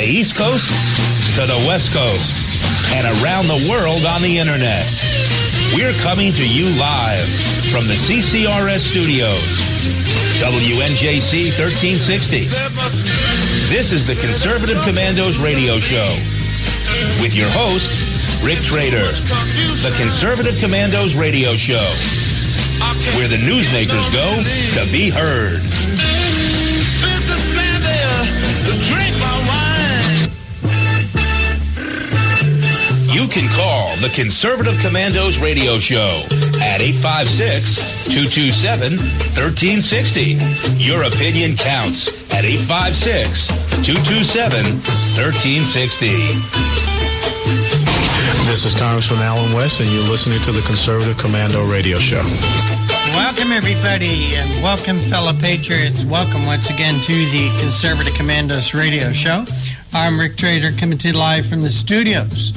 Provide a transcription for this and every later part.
East Coast to the West Coast and around the world on the internet. We're coming to you live from the CCRS studios. WNJC 1360. This is the Conservative Commandos radio show with your host, Rick Trader. The Conservative Commandos radio show, where the newsmakers go to be heard. You can call the Conservative Commandos radio show at 856-227-1360. Your opinion counts at 856-227-1360. This is Congressman Alan West, and you're listening to the Conservative Commando radio show. Welcome, everybody, and welcome, fellow patriots. Welcome once again to the Conservative Commandos radio show. I'm Rick Trader, coming to you live from the studios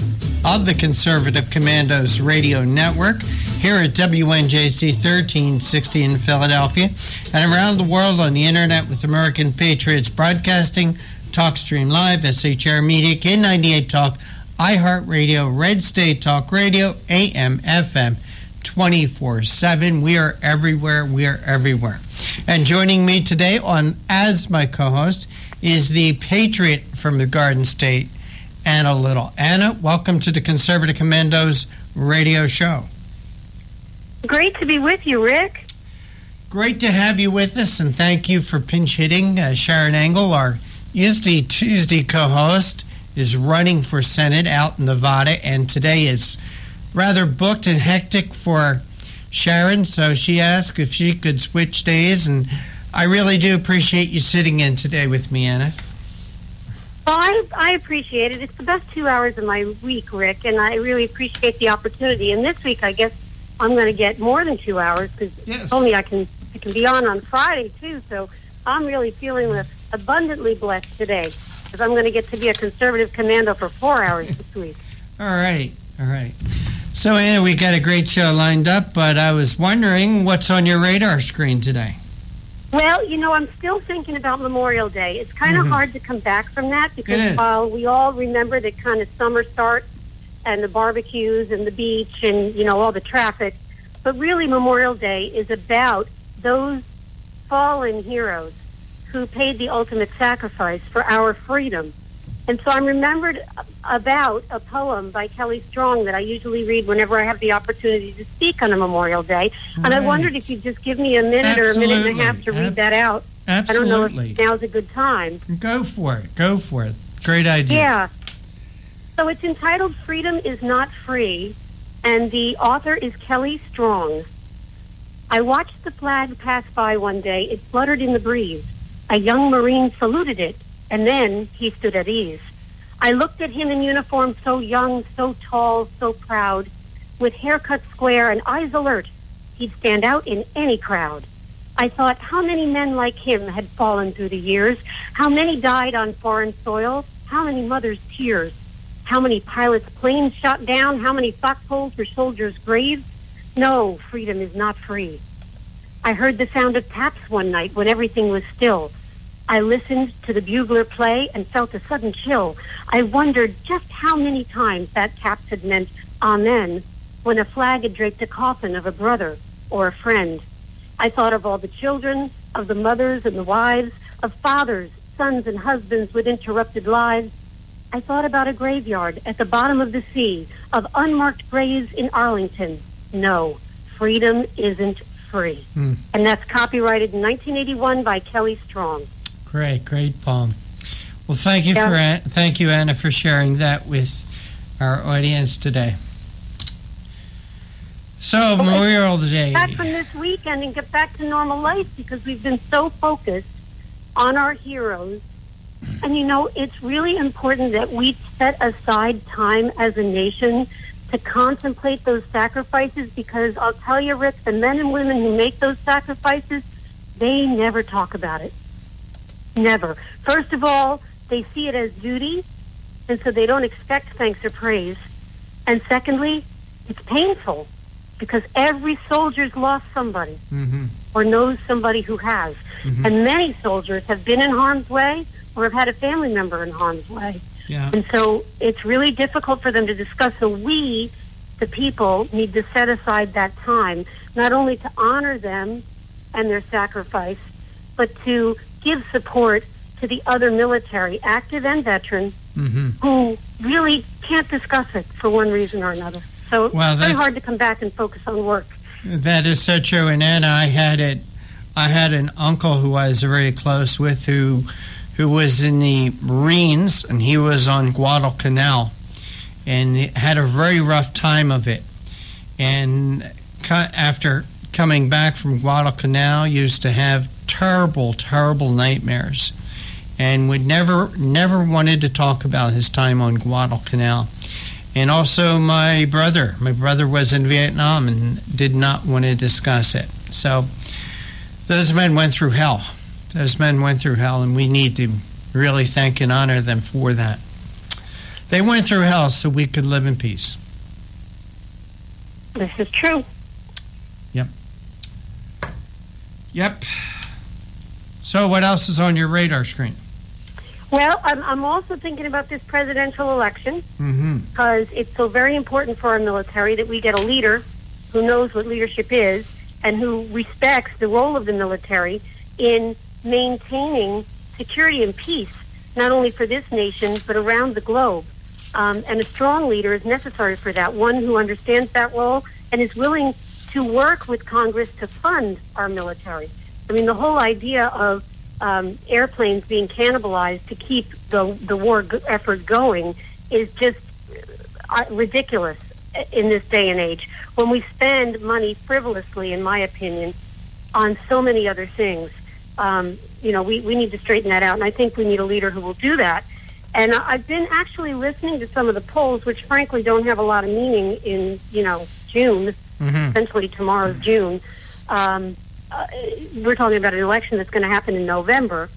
of the Conservative Commandos radio network here at WNJC 1360 in Philadelphia and around the world on the internet with American Patriots Broadcasting, TalkStream Live, SHR Media, K98 Talk, iHeartRadio, Red State Talk Radio, AM, FM, 24/7. We are everywhere. We are everywhere. And joining me today on as my co-host is the Patriot from the Garden State, Anna Little. Anna, welcome to the Conservative Commandos radio show. Great to be with you, Rick. Great to have you with us, and thank you for pinch hitting. Sharon Engel, our usually Tuesday co-host, is running for Senate out in Nevada, and today is rather booked and hectic for Sharon, so she asked if she could switch days, and I really do appreciate you sitting in today with me, Anna. Well, I appreciate it. It's the best 2 hours of my week, Rick, and I really appreciate the opportunity. And this week, I guess I'm going to get more than 2 hours because only I can be on Friday, too. So I'm really feeling abundantly blessed today because I'm going to get to be a conservative commando for 4 hours this week. All right. So, Anna, we got a great show lined up, but I was wondering what's on your radar screen today. Well, I'm still thinking about Memorial Day. It's kind of hard to come back from that because while we all remember that kind of summer starts and the barbecues and the beach and, all the traffic, but really Memorial Day is about those fallen heroes who paid the ultimate sacrifice for our freedom. And so I'm remembered about a poem by Kelly Strong that I usually read whenever I have the opportunity to speak on a Memorial Day. Right. And I wondered if you'd just give me a minute or a minute and a half to read that out. Absolutely. I don't know if now's a good time. Go for it. Great idea. Yeah. So it's entitled Freedom is Not Free, and the author is Kelly Strong. I watched the flag pass by one day. It fluttered in the breeze. A young Marine saluted it, and then he stood at ease. I looked at him in uniform, so young, so tall, so proud, with hair cut square and eyes alert. He'd stand out in any crowd. I thought how many men like him had fallen through the years, how many died on foreign soil, how many mothers' tears, how many pilots' planes shot down, how many foxholes were soldiers' graves. No, freedom is not free. I heard the sound of taps one night when everything was still. I listened to the bugler play and felt a sudden chill. I wondered just how many times that taps had meant amen when a flag had draped the coffin of a brother or a friend. I thought of all the children, of the mothers and the wives, of fathers, sons and husbands with interrupted lives. I thought about a graveyard at the bottom of the sea, of unmarked graves in Arlington. No, freedom isn't free. And that's copyrighted in 1981 by Kelly Strong. Great poem. Well, thank you, Anna, for sharing that with our audience today. So, Memorial Day. Back from this weekend and get back to normal life because we've been so focused on our heroes. And, it's really important that we set aside time as a nation to contemplate those sacrifices because I'll tell you, Rick, the men and women who make those sacrifices, they never talk about it. Never. First of all, they see it as duty, and so they don't expect thanks or praise. And secondly, it's painful because every soldier's lost somebody or knows somebody who has. And many soldiers have been in harm's way or have had a family member in harm's way. Yeah. And so it's really difficult for them to discuss. So we, the people, need to set aside that time, not only to honor them and their sacrifice, but to give support to the other military, active and veteran, who really can't discuss it for one reason or another. So it's very hard to come back and focus on work. That is so true. And Anna, I had an uncle who I was very close with who was in the Marines, and he was on Guadalcanal, and had a very rough time of it. And after coming back from Guadalcanal, used to have terrible, terrible nightmares, and would never wanted to talk about his time on Guadalcanal. And also my brother was in Vietnam and did not want to discuss it. So those men went through hell. And we need to really thank and honor them for that. They went through hell so we could live in peace. This is true. Yep. So what else is on your radar screen? Well, I'm also thinking about this presidential election because it's so very important for our military that we get a leader who knows what leadership is and who respects the role of the military in maintaining security and peace, not only for this nation, but around the globe. And a strong leader is necessary for that, one who understands that role and is willing to work with Congress to fund our military. I mean, the whole idea of airplanes being cannibalized to keep the war effort going is just ridiculous in this day and age, when we spend money frivolously, in my opinion, on so many other things. We need to straighten that out, and I think we need a leader who will do that. And I've been actually listening to some of the polls, which frankly don't have a lot of meaning in, June, essentially tomorrow's June. We're talking about an election that's going to happen in November,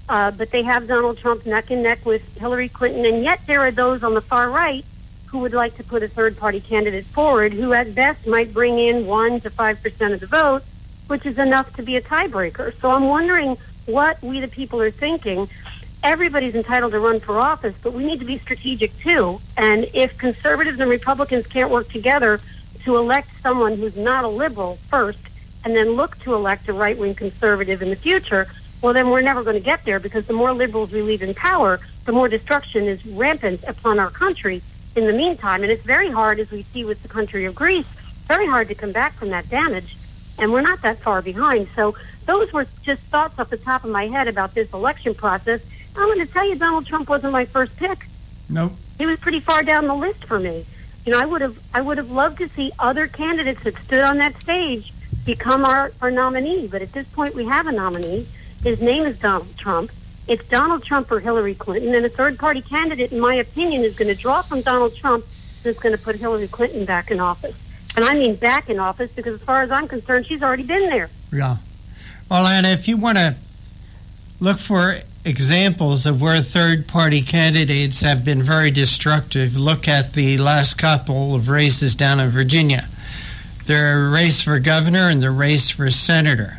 but they have Donald Trump neck and neck with Hillary Clinton, and yet there are those on the far right who would like to put a third-party candidate forward who at best might bring in 1 to 5% of the vote, which is enough to be a tiebreaker. So I'm wondering what we the people are thinking. Everybody's entitled to run for office, but we need to be strategic too. And if conservatives and Republicans can't work together to elect someone who's not a liberal first, and then look to elect a right-wing conservative in the future, well, then we're never going to get there, because the more liberals we leave in power, the more destruction is rampant upon our country in the meantime. And it's very hard, as we see with the country of Greece, very hard to come back from that damage. And we're not that far behind. So those were just thoughts off the top of my head about this election process. I'm going to tell you, Donald Trump wasn't my first pick. Nope. He was pretty far down the list for me. I would have loved to see other candidates that stood on that stage become our nominee. But at this point, we have a nominee. His name is Donald Trump. It's Donald Trump or Hillary Clinton. And a third-party candidate, in my opinion, is going to draw from Donald Trump and is going to put Hillary Clinton back in office. And I mean back in office, because as far as I'm concerned, she's already been there. Yeah. Well, Anna, if you want to look for examples of where third-party candidates have been very destructive, look at the last couple of races down in Virginia. The race for governor and the race for senator.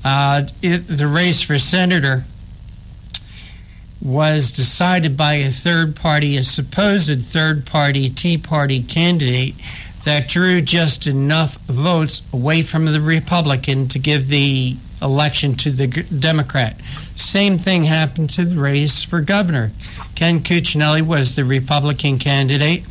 The race for senator was decided by a supposed third-party Tea Party candidate that drew just enough votes away from the Republican to give the election to the Democrat. Same thing happened to the race for governor. Ken Cuccinelli was the Republican candidate.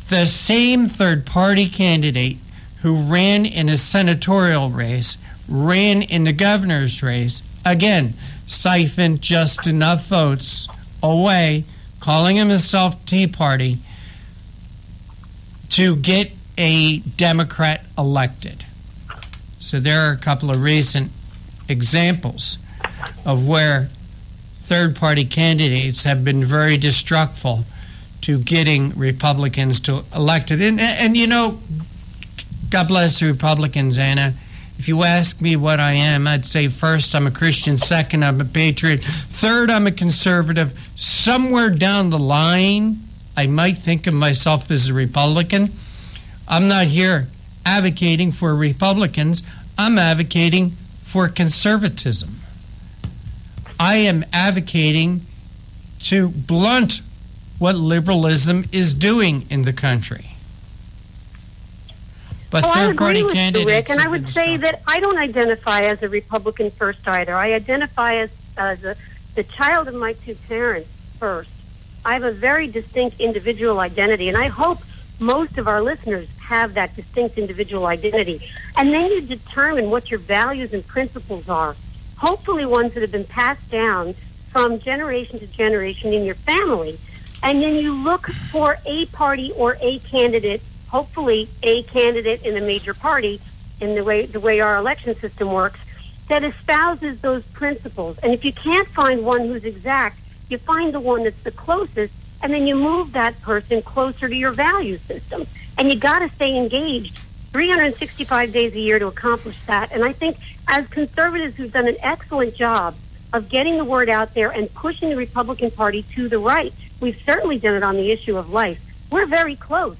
The same third-party candidate who ran in a senatorial race ran in the governor's race, again, siphoned just enough votes away, calling himself Tea Party, to get a Democrat elected. So there are a couple of recent examples of where third-party candidates have been very destructive to getting Republicans to elected. And God bless the Republicans, Anna. If you ask me what I am, I'd say first, I'm a Christian. Second, I'm a patriot. Third, I'm a conservative. Somewhere down the line, I might think of myself as a Republican. I'm not here advocating for Republicans. I'm advocating for conservatism. I am advocating to blunt what liberalism is doing in the country. But I agree with you, Rick, and I have would been say stopped. that I don't identify as a Republican first either. I identify as the child of my two parents first. I have a very distinct individual identity, and I hope most of our listeners have that distinct individual identity. And then you determine what your values and principles are, hopefully ones that have been passed down from generation to generation in your family. And then you look for a party or a candidate, hopefully a candidate in a major party, in the way our election system works, that espouses those principles. And if you can't find one who's exact, you find the one that's the closest, and then you move that person closer to your value system. And you got to stay engaged 365 days a year to accomplish that. And I think as conservatives who've done an excellent job of getting the word out there and pushing the Republican Party to the right, we've certainly done it on the issue of life. We're very close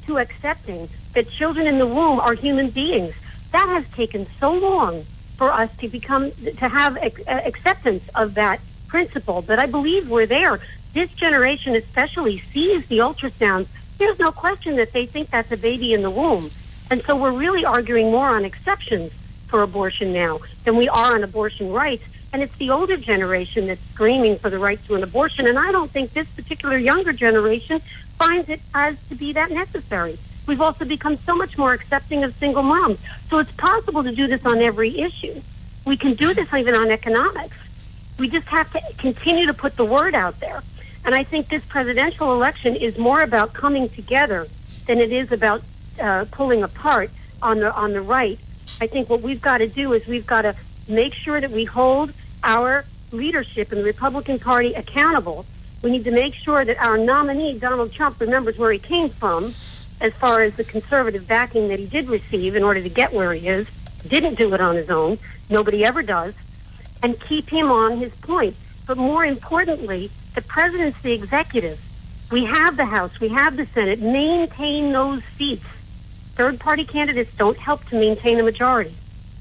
to accepting that children in the womb are human beings. That has taken so long for us to have acceptance of that principle, but I believe we're there. This generation especially sees the ultrasounds. There's no question that they think that's a baby in the womb. And so we're really arguing more on exceptions for abortion now than we are on abortion rights. And it's the older generation that's screaming for the right to an abortion. And I don't think this particular younger generation finds it as to be that necessary. We've also become so much more accepting of single moms. So it's possible to do this on every issue. We can do this even on economics. We just have to continue to put the word out there. And I think this presidential election is more about coming together than it is about pulling apart on the right. I think what we've got to do is we've got to make sure that we hold our leadership in the Republican Party accountable. We need to make sure that our nominee, Donald Trump, remembers where he came from as far as the conservative backing that he did receive in order to get where he is. Didn't do it on his own. Nobody ever does. And keep him on his point. But more importantly, the president's the executive. We have the House. We have the Senate. Maintain those seats. Third-party candidates don't help to maintain a majority.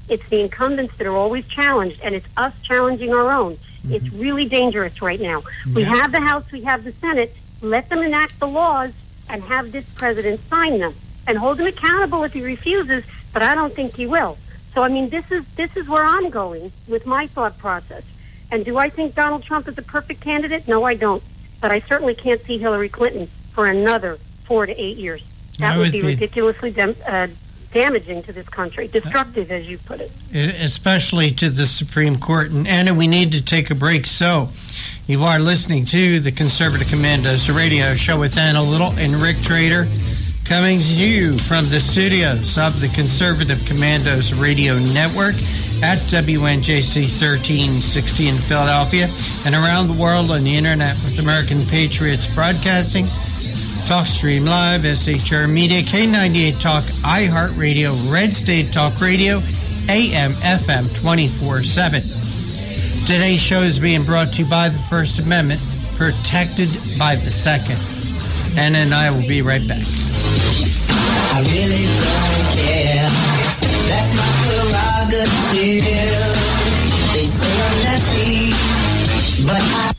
It's the incumbents that are always challenged, and it's us challenging our own. Mm-hmm. It's really dangerous right now. Yeah. We have the House. We have the Senate. Let them enact the laws and have this president sign them and hold him accountable if he refuses, but I don't think he will. So, I mean, this is where I'm going with my thought process. And do I think Donald Trump is a perfect candidate? No, I don't. But I certainly can't see Hillary Clinton for another 4 to 8 years. That would be ridiculously damaging to this country, destructive, as you put it. Especially to the Supreme Court. And Anna, we need to take a break. So, you are listening to the Conservative Commandos radio show with Anna Little and Rick Trader, coming to you from the studios of the Conservative Commandos radio network at WNJC 1360 in Philadelphia and around the world on the internet with American Patriots Broadcasting, TalkStream Live, SHR Media, K98 Talk, iHeartRadio, Red State Talk Radio, AM, FM 24/7. Today's show is being brought to you by the First Amendment, protected by the Second. Anna and I will be right back. I really don't care. That's my prerogative. They say I'm nasty, but I...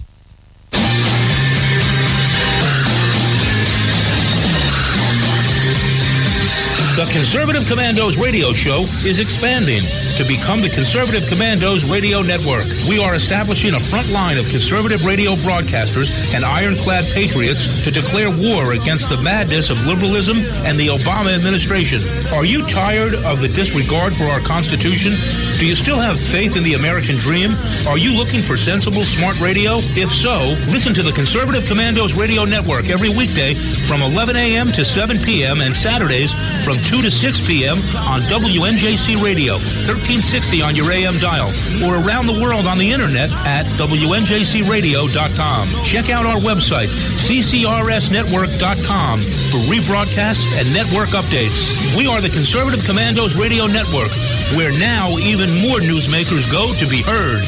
The Conservative Commandos radio show is expanding to become the Conservative Commandos radio network. We are establishing a front line of conservative radio broadcasters and ironclad patriots to declare war against the madness of liberalism and the Obama administration. Are you tired of the disregard for our Constitution? Do you still have faith in the American dream? Are you looking for sensible, smart radio? If so, listen to the Conservative Commandos radio network every weekday from 11 a.m. to 7 p.m. and Saturdays from 2 to 6 p.m. on WNJC Radio, 1360 on your AM dial, or around the world on the internet at WNJCradio.com. Check out our website, CCRSnetwork.com, for rebroadcasts and network updates. We are the Conservative Commandos Radio Network, where now even more newsmakers go to be heard.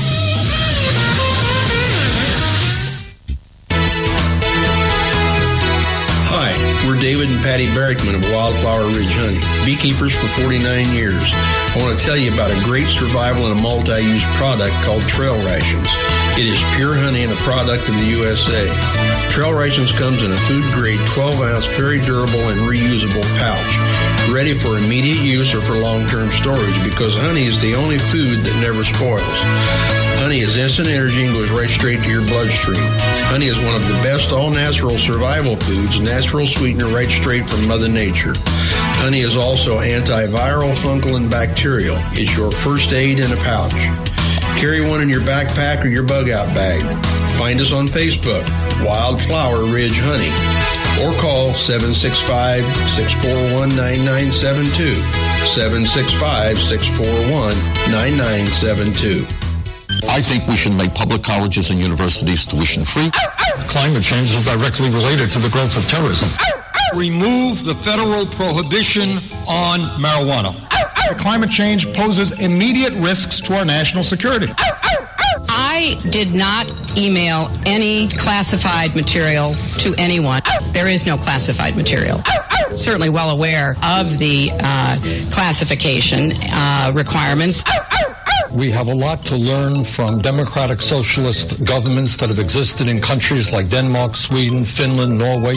We're David and Patty Barrickman of Wildflower Ridge Honey, beekeepers for 49 years. I want to tell you about a great survival and a multi-use product called Trail Rations. It is pure honey and a product of the USA. Trail Rations comes in a food-grade 12-ounce, very durable and reusable pouch, ready for immediate use or for long-term storage, because honey is the only food that never spoils. Honey is instant energy and goes right straight to your bloodstream. Honey is one of the best all-natural survival foods, natural sweetener right straight from Mother Nature. Honey is also antiviral, fungal, and bacterial. It's your first aid in a pouch. Carry one in your backpack or your bug-out bag. Find us on Facebook, Wildflower Ridge Honey, or call 765-641-9972, 765-641-9972. I think we should make public colleges and universities tuition-free. Climate change is directly related to the growth of terrorism. Remove the federal prohibition on marijuana. Climate change poses immediate risks to our national security. I did not email any classified material to anyone. There is no classified material. Certainly well aware of the classification requirements. We have a lot to learn from democratic socialist governments that have existed in countries like Denmark, Sweden, Finland, Norway.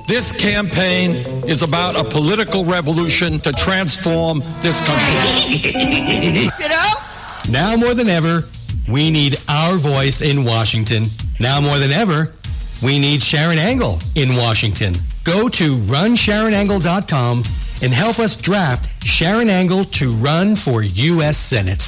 This campaign is about a political revolution to transform this country. Now more than ever, we need our voice in Washington. Now more than ever, we need Sharon Angle in Washington. Go to runsharonangle.com and help us draft Sharon Angle to run for U.S. Senate.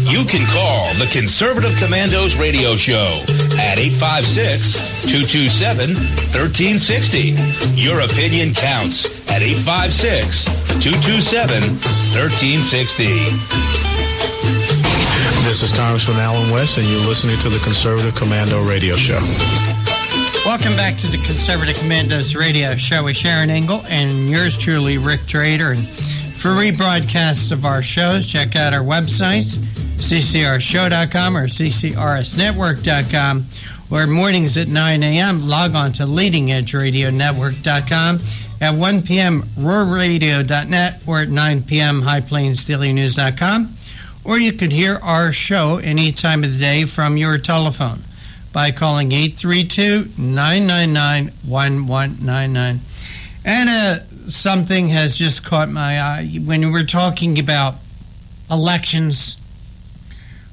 You can call the Conservative Commandos radio show at 856-227-1360. Your opinion counts at 856-227-1360. This is Congressman Alan West, and you're listening to the Conservative Commando radio show. Welcome back to the Conservative Commandos radio show with Sharon Angle and yours truly, Rick Trader. And for rebroadcasts of our shows, check out our websites, ccrshow.com or ccrsnetwork.com, or mornings at 9 a.m., log on to leadingedgeradionetwork.com, at 1 p.m., ruralradio.net, or at 9 p.m., highplainsdailynews.com, or you could hear our show any time of the day from your telephone by calling 832-999-1199. And something has just caught my eye. When we're talking about elections,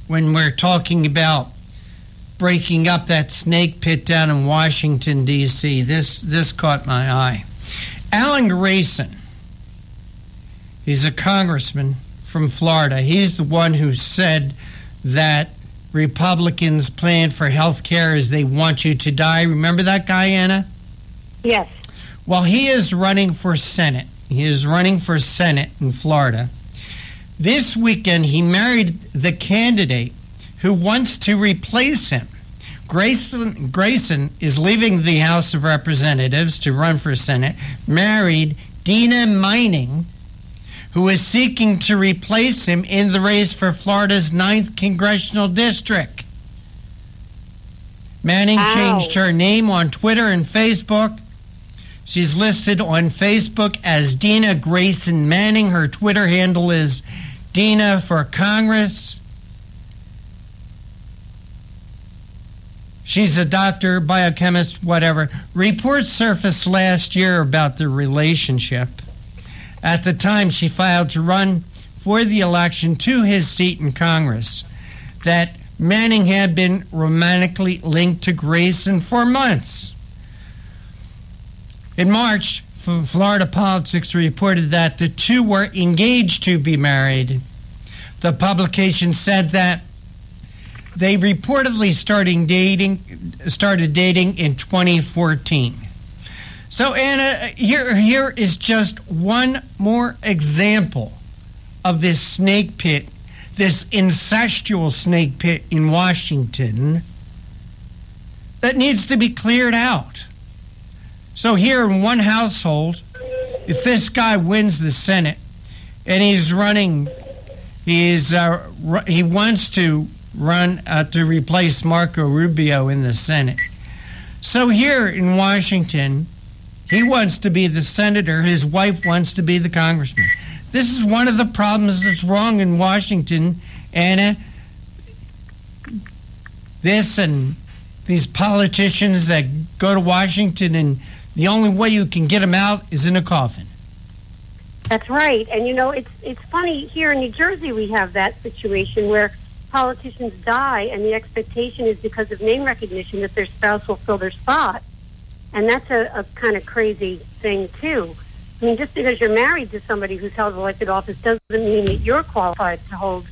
when we're talking about breaking up that snake pit down in Washington, D.C., this caught my eye. Alan Grayson, he's a congressman from Florida. He's the one who said that Republicans' plan for health care is they want you to die. Remember that guy, Anna? Yes. Well, he is running for Senate. He is running for Senate in Florida. This weekend, he married the candidate who wants to replace him. Grayson is leaving the House of Representatives to run for Senate, married Dina Mining, who is seeking to replace him in the race for Florida's 9th Congressional District. Manning changed her name on Twitter and Facebook. She's listed on Facebook as Dina Grayson Manning. Her Twitter handle is Dina for Congress. She's a doctor, biochemist, whatever. Reports surfaced last year about their relationship. At the time, she filed to run for the election to his seat in Congress, that Manning had been romantically linked to Grayson for months. In March, Florida Politics reported that the two were engaged to be married. The publication said that they reportedly started dating in 2014. So, Anna, here is just one more example of this snake pit, this incestual snake pit in Washington that needs to be cleared out. So here in one household, if this guy wins the Senate and he's running, he wants to run to replace Marco Rubio in the Senate. So here in Washington, he wants to be the senator. His wife wants to be the congressman. This is one of the problems that's wrong in Washington, Anna. this and these politicians that go to Washington and the only way you can get them out is in a coffin. That's right. And, it's funny. Here in New Jersey, we have that situation where politicians die, and the expectation is because of name recognition that their spouse will fill their spot. And that's a kind of crazy thing, too. I mean, just because you're married to somebody who's held elected office doesn't mean that you're qualified to hold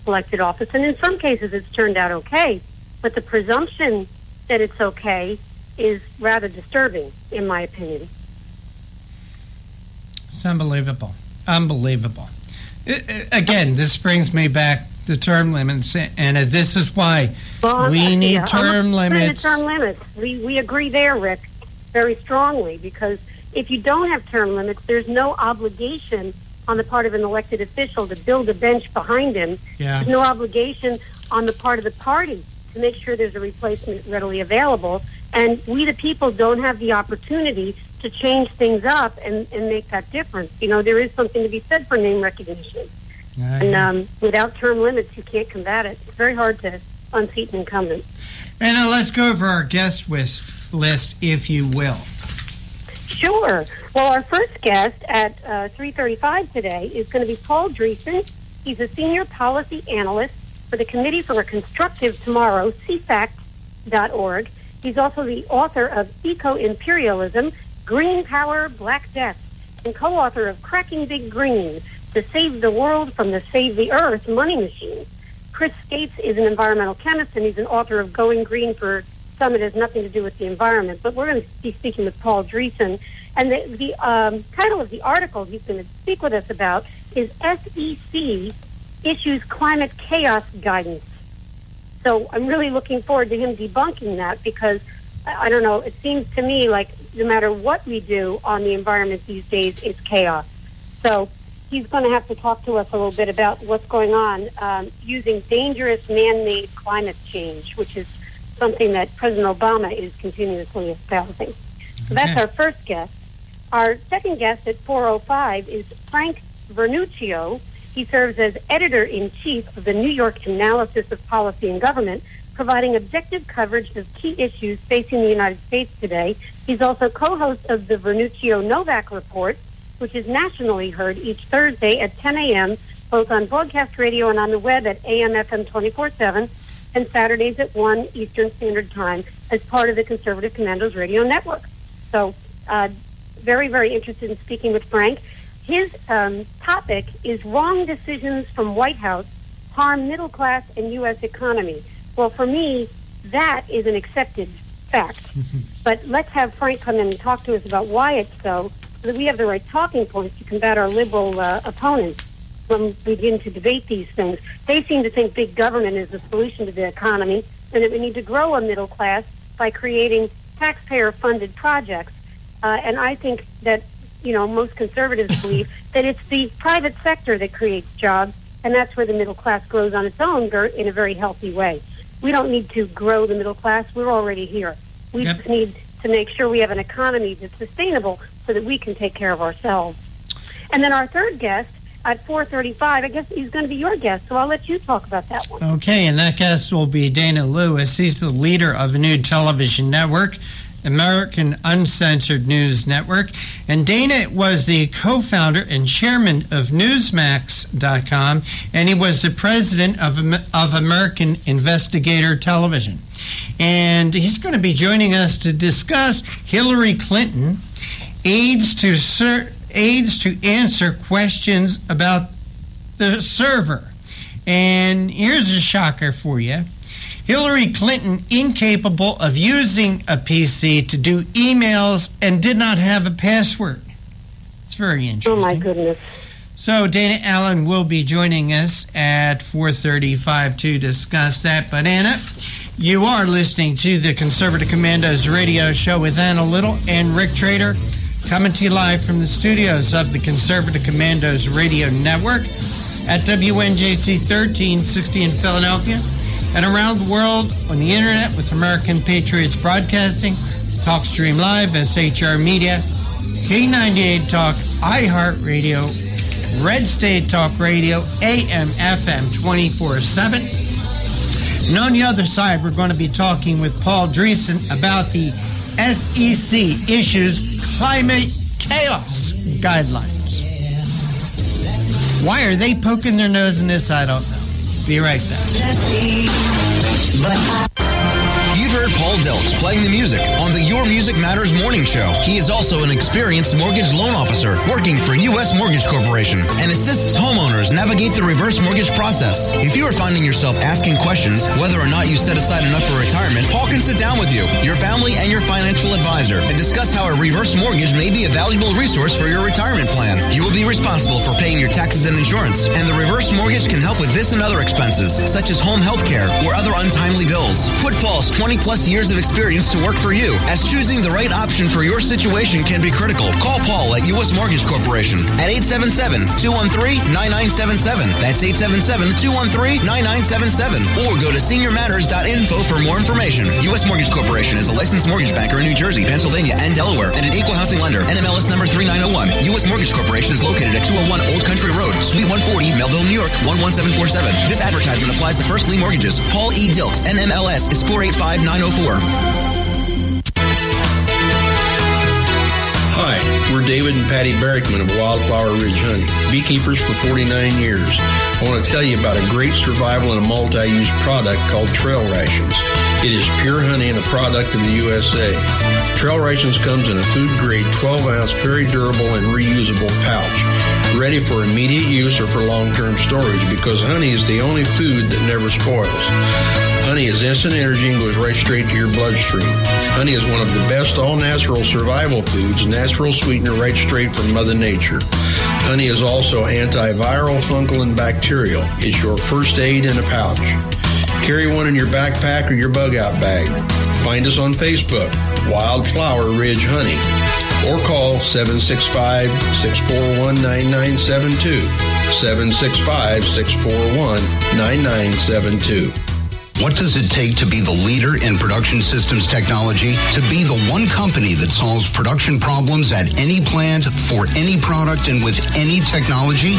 elected office. And in some cases, it's turned out okay. But the presumption that it's okay is rather disturbing, in my opinion. It's unbelievable. Unbelievable. Again, this brings me back to term limits, and this is why we need term limits. Term limits. We agree there, Rick, very strongly, because if you don't have term limits, there's no obligation on the part of an elected official to build a bench behind him. Yeah. There's no obligation on the part of the party to make sure there's a replacement readily available. And we, the people, don't have the opportunity to change things up and make that difference. There is something to be said for name recognition. And without term limits, you can't combat it. It's very hard to unseat an incumbent. And let's go over our guest list, if you will. Sure. Well, our first guest at 3:35 today is going to be Paul Dreesen. He's a senior policy analyst for the Committee for a Constructive Tomorrow, CFACT.org. He's also the author of Eco-Imperialism, Green Power, Black Death, and co-author of Cracking Big Green, to Save the World from the Save the Earth Money Machine. Chris Skates is an environmental chemist, and he's an author of Going Green for Some. It has nothing to do with the environment, but we're going to be speaking with Paul Dreesen. And the title of the article he's going to speak with us about is SEC Issues Climate Chaos Guidance. So I'm really looking forward to him debunking that, because, I don't know, it seems to me like no matter what we do on the environment these days, it's chaos. So he's going to have to talk to us a little bit about what's going on using dangerous man-made climate change, which is something that President Obama is continuously espousing. So that's our first guest. Our second guest at 4:05 is Frank Vernuccio. He serves as editor-in-chief of the New York Analysis of Policy and Government, providing objective coverage of key issues facing the United States today. He's also co-host of the Vernuccio-Novak Report, which is nationally heard each Thursday at 10 a.m., both on broadcast radio and on the web at AM/FM 24/7, and Saturdays at 1 Eastern Standard Time as part of the Conservative Commandos Radio Network. So very, very interested in speaking with Frank. His topic is wrong decisions from White House harm middle class and U.S. economy. Well, for me, that is an accepted fact. But let's have Frank come in and talk to us about why it's so that we have the right talking points to combat our liberal opponents when we begin to debate these things. They seem to think big government is the solution to the economy, and that we need to grow a middle class by creating taxpayer-funded projects. And I think that, most conservatives believe that it's the private sector that creates jobs, and that's where the middle class grows on its own in a very healthy way. We don't need to grow the middle class. We're already here. We just need to make sure we have an economy that's sustainable so that we can take care of ourselves. And then our third guest at 4:35, I guess he's going to be your guest, so I'll let you talk about that one. Okay, and that guest will be Dana Lewis. He's the leader of the new television network, American Uncensored News Network. And Dana was the co-founder and chairman of Newsmax.com, and he was the president of American Investigator Television. And he's going to be joining us to discuss Hillary Clinton, aids to answer questions about the server. And here's a shocker for you. Hillary Clinton incapable of using a PC to do emails and did not have a password. It's very interesting. Oh, my goodness. So Dana Allen will be joining us at 4:35 to discuss that. But Anna, you are listening to the Conservative Commandos radio show with Anna Little and Rick Trader, coming to you live from the studios of the Conservative Commandos radio network at WNJC 1360 in Philadelphia, and around the world on the internet with American Patriots Broadcasting, TalkStream Live, SHR Media, K98 Talk, iHeartRadio, Red State Talk Radio, AM/FM 24/7, And on the other side, we're going to be talking with Paul Dreesen about the SEC issues climate chaos guidelines. Why are they poking their nose in this? I don't know. Be right back. You've heard Paul Delks playing the music on the Your Music Matters morning show. He is also an experienced mortgage loan officer working for U.S. Mortgage Corporation and assists homeowners navigate the reverse mortgage process. If you are finding yourself asking questions whether or not you set aside enough for retirement, Paul can sit down with you, your family, and your financial advisor and discuss how a reverse mortgage may be a valuable resource for your retirement plan. You will be responsible for paying your taxes and insurance, and the reverse mortgage can help with this and other expenses, such as home health care or other untimely bills. Put Paul's 20-plus years of experience to work for you, as choosing the right option for your situation can be critical. Call Paul at U.S. Mortgage Corporation at 877-213-9977. That's 877-213-9977. Or go to seniormatters.info for more information. U.S. Mortgage Corporation is a licensed mortgage banker in New Jersey, Pennsylvania, and Delaware, and an equal housing lender. NMLS number 3901. U.S. Mortgage Corporation is located at 201 Old Country Road, Suite 140, Melville, New York, 11747. This advertisement applies to first lien mortgages. Paul E. Dilks, NMLS is 485904. Hi, we're David and Patty Barrickman of Wildflower Ridge Honey, beekeepers for 49 years. I want to tell you about a great survival and a multi-use product called Trail Rations. It is pure honey and a product of the USA. Trail Rations comes in a food-grade 12-ounce, very durable and reusable pouch, ready for immediate use or for long-term storage because honey is the only food that never spoils. Honey is instant energy and goes right straight to your bloodstream. Honey is one of the best all-natural survival foods, natural sweetener right straight from Mother Nature. Honey is also antiviral, fungal, and bacterial. It's your first aid in a pouch. Carry one in your backpack or your bug-out bag. Find us on Facebook, Wildflower Ridge Honey, or call 765-641-9972, 765-641-9972. What does it take to be the leader in production systems technology? To be the one company that solves production problems at any plant, for any product, and with any technology?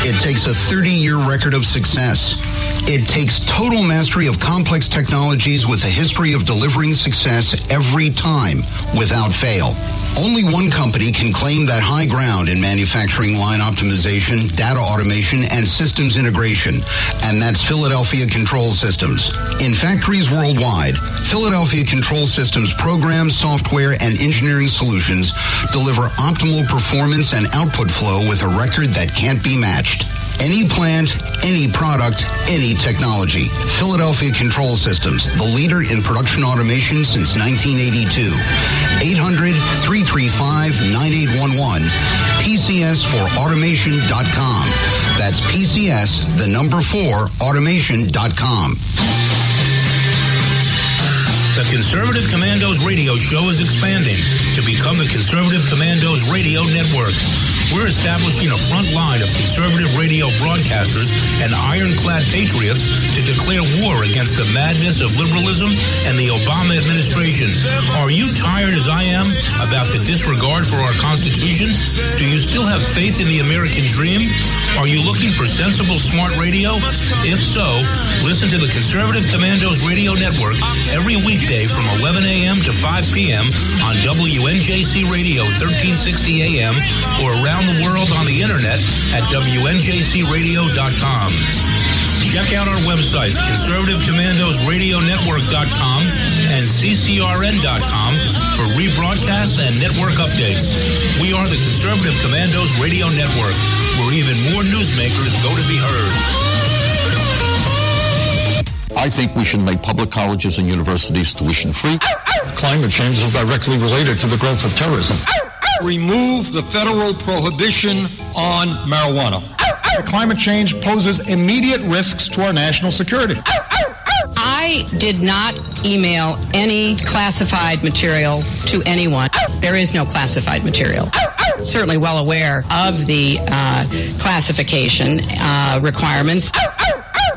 It takes a 30-year record of success. It takes total mastery of complex technologies with a history of delivering success every time, without fail. Only one company can claim that high ground in manufacturing line optimization, data automation, and systems integration, and that's Philadelphia Control Systems. In factories worldwide, Philadelphia Control Systems programs, software, and engineering solutions deliver optimal performance and output flow with a record that can't be matched. Any plant, any product, any technology. Philadelphia Control Systems, the leader in production automation since 1982. 800-335-9811. PCS4automation.com. That's PCS, the number 4, automation.com. The Conservative Commandos radio show is expanding to become the Conservative Commandos Radio Network. We're establishing a front line of conservative radio broadcasters and ironclad patriots to declare war against the madness of liberalism and the Obama administration. Are you tired as I am about the disregard for our Constitution? Do you still have faith in the American dream? Are you looking for sensible, smart radio? If so, listen to the Conservative Commandos Radio Network every weekday from 11 a.m. to 5 p.m. on WNJC Radio 1360 a.m. or around the world on the internet at WNJCradio.com. Check out our websites, ConservativeCommandosRadioNetwork.com and CCRN.com for rebroadcasts and network updates. We are the Conservative Commandos Radio Network, where even more newsmakers go to be heard. I think we should make public colleges and universities tuition-free. Climate change is directly related to the growth of terrorism. Remove the federal prohibition on marijuana. Climate change poses immediate risks to our national security. I did not email any classified material to anyone. There is no classified material. Certainly well aware of the classification requirements.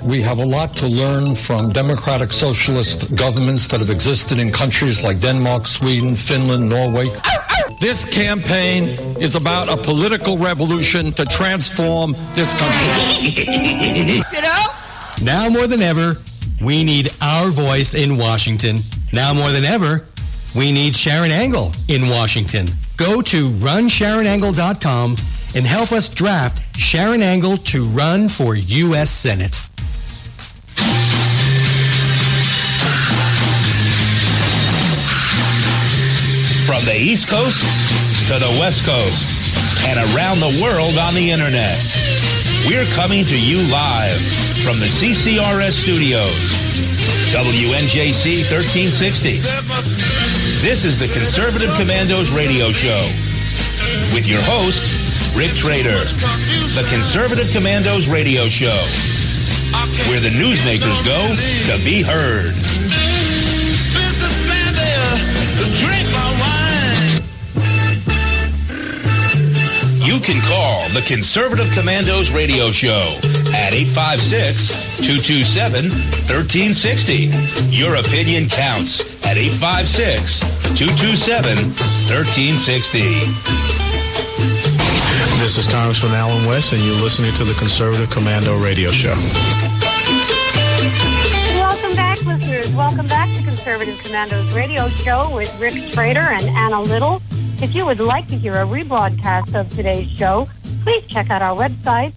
We have a lot to learn from democratic socialist governments that have existed in countries like Denmark, Sweden, Finland, Norway. This campaign is about a political revolution to transform this country. Now more than ever, We need our voice in Washington. Now more than ever, we need Sharon Angle in Washington. Go to runsharonangle.com and help us draft Sharon Angle to run for U.S. Senate. From the East Coast to the West Coast and around the world on the Internet, we're coming to you live from the CCRS studios. WNJC 1360. This is the Conservative Commandos radio show with your host, Rick Trader. The Conservative Commandos radio show, where the newsmakers go to be heard. You can call the Conservative Commandos radio show at 856-227-1360. Your opinion counts at 856-227-1360. This is Congressman Alan West, and you're listening to the Conservative Commando radio show. Welcome back, listeners. Welcome back to Conservative Commandos radio show with Rick Trader and Anna Little. If you would like to hear a rebroadcast of today's show, please check out our website,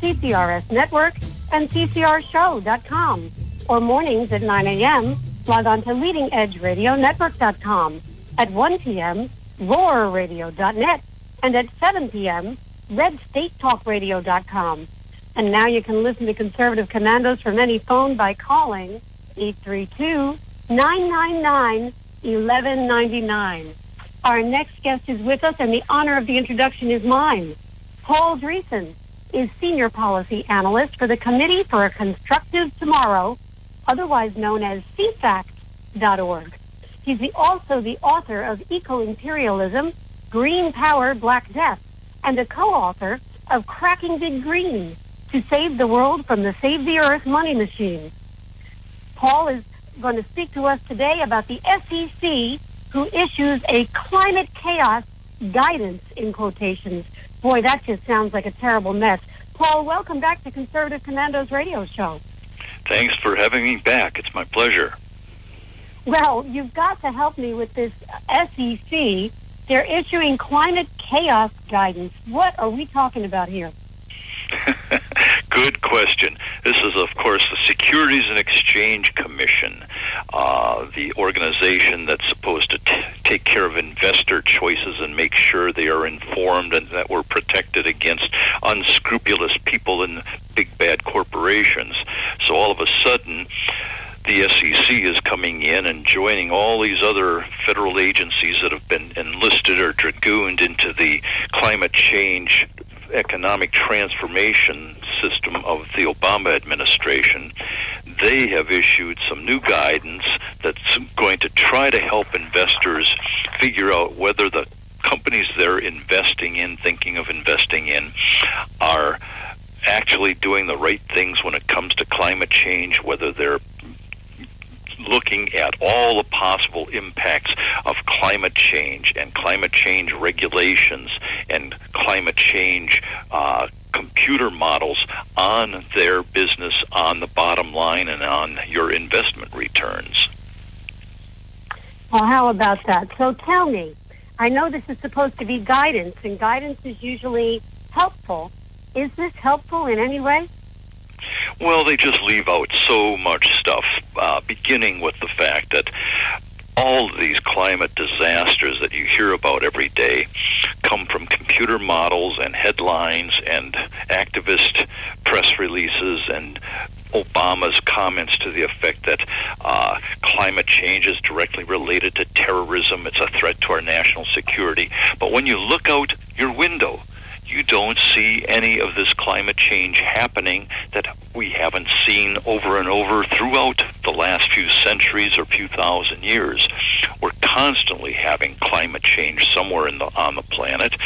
CCRS Network, and ccrshow.com. Or mornings at 9 a.m., log on to leadingedgeradionetwork.com. At 1 p.m., roarradio.net. And at 7 p.m., redstatetalkradio.com. And now you can listen to Conservative Commandos from any phone by calling 832-999-1199. Our next guest is with us, and the honor of the introduction is mine. Paul Dreesen is Senior Policy Analyst for the Committee for a Constructive Tomorrow, otherwise known as CFACT.org. He's also the author of Eco-Imperialism, Green Power, Black Death, and a co-author of Cracking Big Green, to save the world from the Save the Earth money machine. Paul is going to speak to us today about the SEC, who issues a climate chaos guidance, in quotations. Boy, that just sounds like a terrible mess. Paul, welcome back to Conservative Commandos radio show. Thanks for having me back. It's my pleasure. Well, you've got to help me with this SEC. They're issuing climate chaos guidance. What are we talking about here? Good question. This is, of course, the Securities and Exchange Commission, the organization that's supposed to take care of investor choices and make sure they are informed and that we're protected against unscrupulous people and big bad corporations. So all of a sudden, the SEC is coming in and joining all these other federal agencies that have been enlisted or dragooned into the climate change economic transformation system of the Obama administration. They have issued some new guidance that's going to try to help investors figure out whether the companies they're investing in, thinking of investing in, are actually doing the right things when it comes to climate change, whether they're looking at all the possible impacts of climate change and climate change regulations and climate change computer models on their business, on the bottom line, and on your investment returns. Well, how about that? So tell me, I know this is supposed to be guidance, and guidance is usually helpful. Is this helpful in any way? Well, they just leave out so much stuff, beginning with the fact that all of these climate disasters that you hear about every day come from computer models and headlines and activist press releases and Obama's comments to the effect that climate change is directly related to terrorism. It's a threat to our national security. But when you look out your window, you don't see any of this climate change happening that we haven't seen over and over throughout the last few centuries or few thousand years. We're constantly having climate change somewhere on the planet.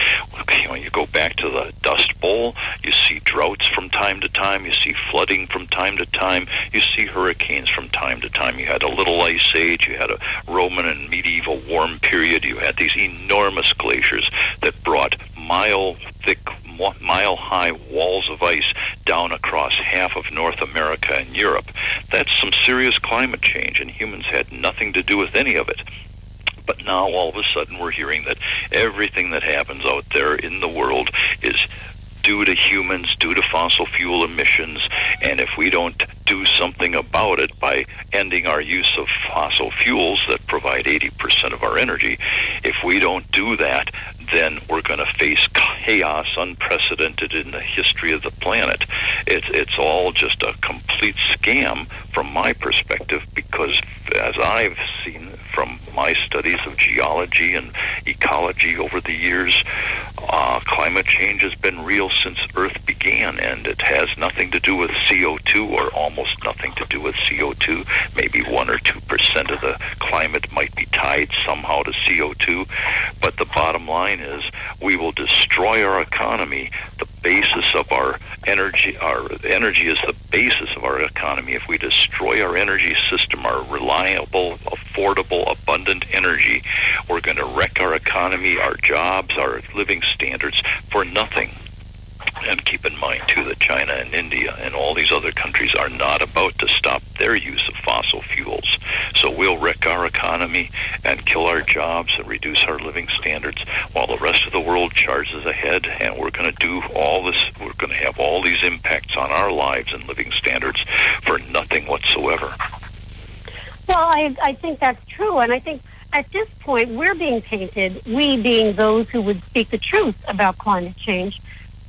You go back to the Dust Bowl, you see droughts from time to time, you see flooding from time to time, you see hurricanes from time to time. You had a little ice age, you had a Roman and medieval warm period, you had these enormous glaciers that brought mile-thick, mile-high walls of ice down across half of North America and Europe. That's some serious climate change, and humans had nothing to do with any of it. But now, all of a sudden, we're hearing that everything that happens out there in the world is due to humans, due to fossil fuel emissions, and if we don't do something about it by ending our use of fossil fuels that provide 80% of our energy, if we don't do that, then we're going to face chaos unprecedented in the history of the planet. It's all just a complete scam from my perspective, because as I've seen from my studies of geology and ecology over the years, climate change has been real since Earth began, and it has nothing to do with CO2, or almost nothing to do with CO2. Maybe 1 or 2% of the climate might be tied somehow to CO2, but the bottom line is we will destroy our economy. The basis of our energy is the basis of our economy. If we destroy our energy system, our reliable, affordable, abundant energy, we're going to wreck our economy, our jobs, our living standards for nothing. And keep in mind, too, that China and India and all these other countries are not about to stop their use of fossil fuels. So we'll wreck our economy and kill our jobs and reduce our living standards while the rest of the world charges ahead, and we're going to do all this. We're going to have all these impacts on our lives and living standards for nothing whatsoever. Well, I think that's true, and I think at this point we're being painted, we being those who would speak the truth about climate change,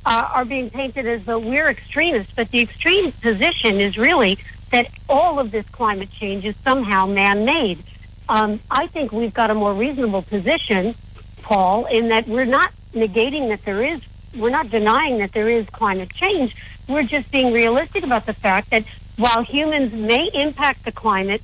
are being painted as though we're extremists, but the extreme position is really that all of this climate change is somehow man-made. I think we've got a more reasonable position, Paul, in that we're not negating that we're not denying that there is climate change. We're just being realistic about the fact that while humans may impact the climate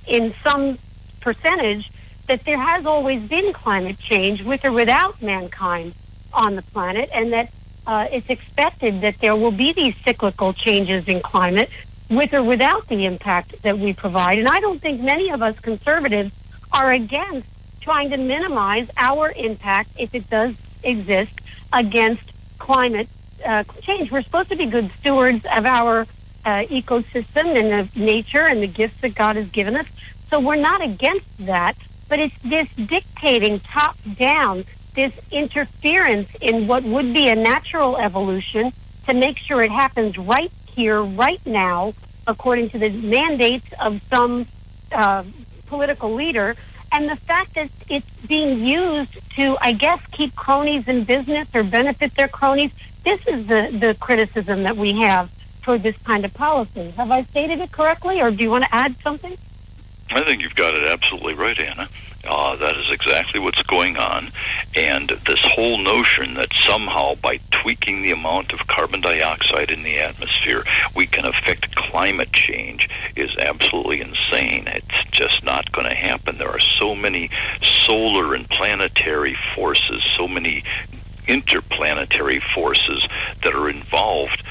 in some percentage, that there has always been climate change with or without mankind on the planet, and that it's expected that there will be these cyclical changes in climate with or without the impact that we provide. And I don't think many of us conservatives are against trying to minimize our impact, if it does exist, against climate change. We're supposed to be good stewards of our ecosystem and of nature and the gifts that God has given us. So we're not against that, but it's this dictating top-down, this interference in what would be a natural evolution to make sure it happens right here, right now, according to the mandates of some political leader. And the fact that it's being used to, I guess, keep cronies in business or benefit their cronies, this is the criticism that we have toward this kind of policy. Have I stated it correctly, or do you want to add something? I think you've got it absolutely right, Anna. That is exactly what's going on. And this whole notion that somehow by tweaking the amount of carbon dioxide in the atmosphere, we can affect climate change is absolutely insane. It's just not going to happen. There are so many solar and planetary forces, so many interplanetary forces that are involved.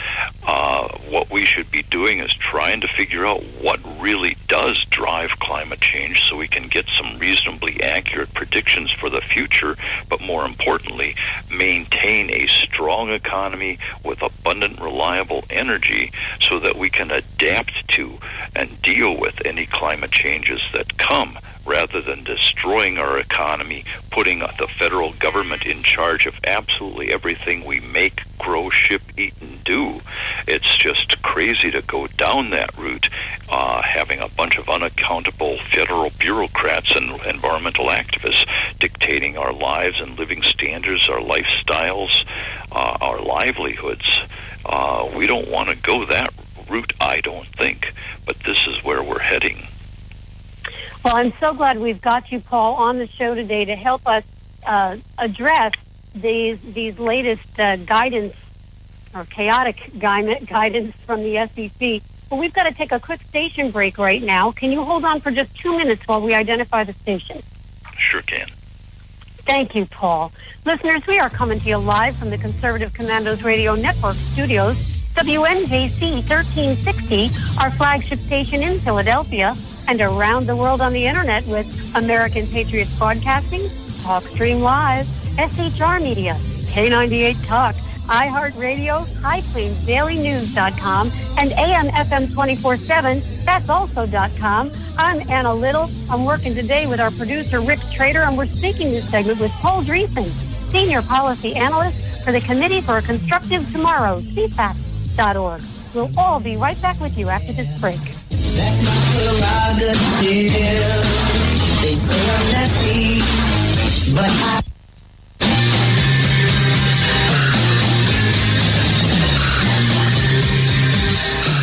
What we should be doing is trying to figure out what really does drive climate change so we can get some reasonably accurate predictions for the future, but more importantly, maintain a strong economy with abundant, reliable energy so that we can adapt to and deal with any climate changes that come, rather than destroying our economy, putting the federal government in charge of absolutely everything we make, grow, ship, eat, and do. It's just crazy to go down that route, having a bunch of unaccountable federal bureaucrats and environmental activists dictating our lives and living standards, our lifestyles, our livelihoods. We don't want to go that route, I don't think, but this is where we're heading. Well, I'm so glad we've got you, Paul, on the show today to help us address these latest guidance or chaotic guidance from the SEC. But we've got to take a quick station break right now. Can you hold on for just 2 minutes while we identify the station? Sure can. Thank you, Paul. Listeners, we are coming to you live from the Conservative Commandos Radio Network studios, WNJC 1360, our flagship station in Philadelphia, and around the world on the internet with American Patriots Broadcasting, TalkStream Live, SHR Media, K98 Talk, iHeartRadio, HighPlainsDailyNews.com, and AM/FM 24/7. That's also .com. I'm Anna Little. I'm working today with our producer, Rick Trader, and we're speaking this segment with Paul Dreesen, Senior Policy Analyst for the Committee for a Constructive Tomorrow, CFAC.org. We'll all be right back with you after this break. That's my prerogative. They say I'm messy, but I...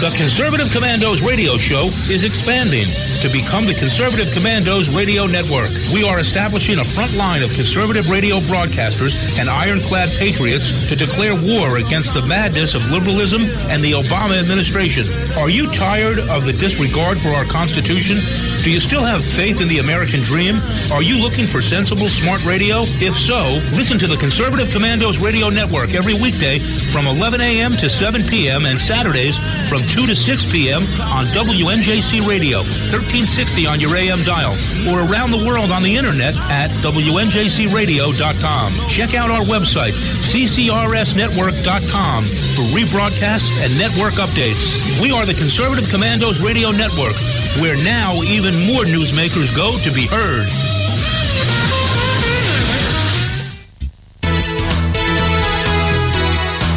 The Conservative Commandos radio show is expanding to become the Conservative Commandos radio network. We are establishing a front line of conservative radio broadcasters and ironclad patriots to declare war against the madness of liberalism and the Obama administration. Are you tired of the disregard for our Constitution? Do you still have faith in the American dream? Are you looking for sensible, smart radio? If so, listen to the Conservative Commandos radio network every weekday from 11 a.m. to 7 p.m. and Saturdays from 2 to 6 p.m. on WNJC Radio, 1360 on your AM dial, or around the world on the internet at WNJCradio.com. Check out our website, CCRSnetwork.com, for rebroadcasts and network updates. We are the Conservative Commandos Radio Network, where now even more newsmakers go to be heard.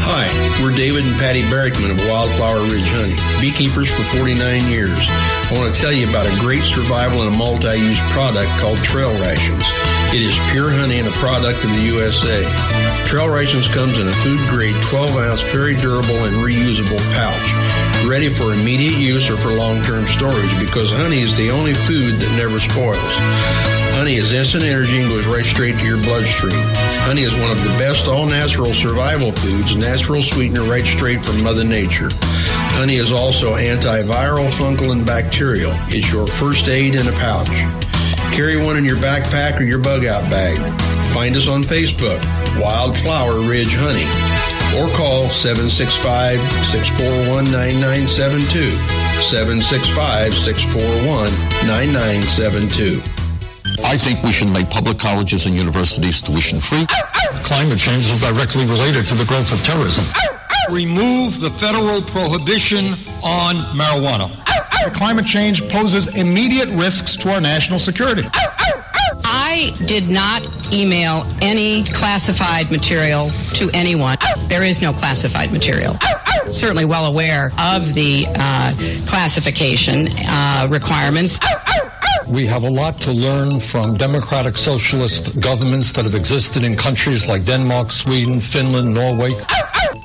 Hi, we're David and Patty Barrickman of Wildflower Ridge Honey, beekeepers for 49 years. I want to tell you about a great survival and a multi-use product called Trail Rations. It is pure honey and a product of the USA. Trail Rations comes in a food-grade 12-ounce, very durable and reusable pouch, ready for immediate use or for long-term storage because honey is the only food that never spoils. Honey is instant energy and goes right straight to your bloodstream. Honey is one of the best all-natural survival foods, natural sweetener right straight from Mother Nature. Honey is also antiviral, fungal, and bacterial. It's your first aid in a pouch. Carry one in your backpack or your bug-out bag. Find us on Facebook, Wildflower Ridge Honey, or call 765-641-9972, 765-641-9972. I think we should make public colleges and universities tuition-free. Climate change is directly related to the growth of terrorism. Remove the federal prohibition on marijuana. Climate change poses immediate risks to our national security. I did not email any classified material to anyone. There is no classified material. Certainly well aware of the classification requirements. We have a lot to learn from democratic socialist governments that have existed in countries like Denmark, Sweden, Finland, Norway.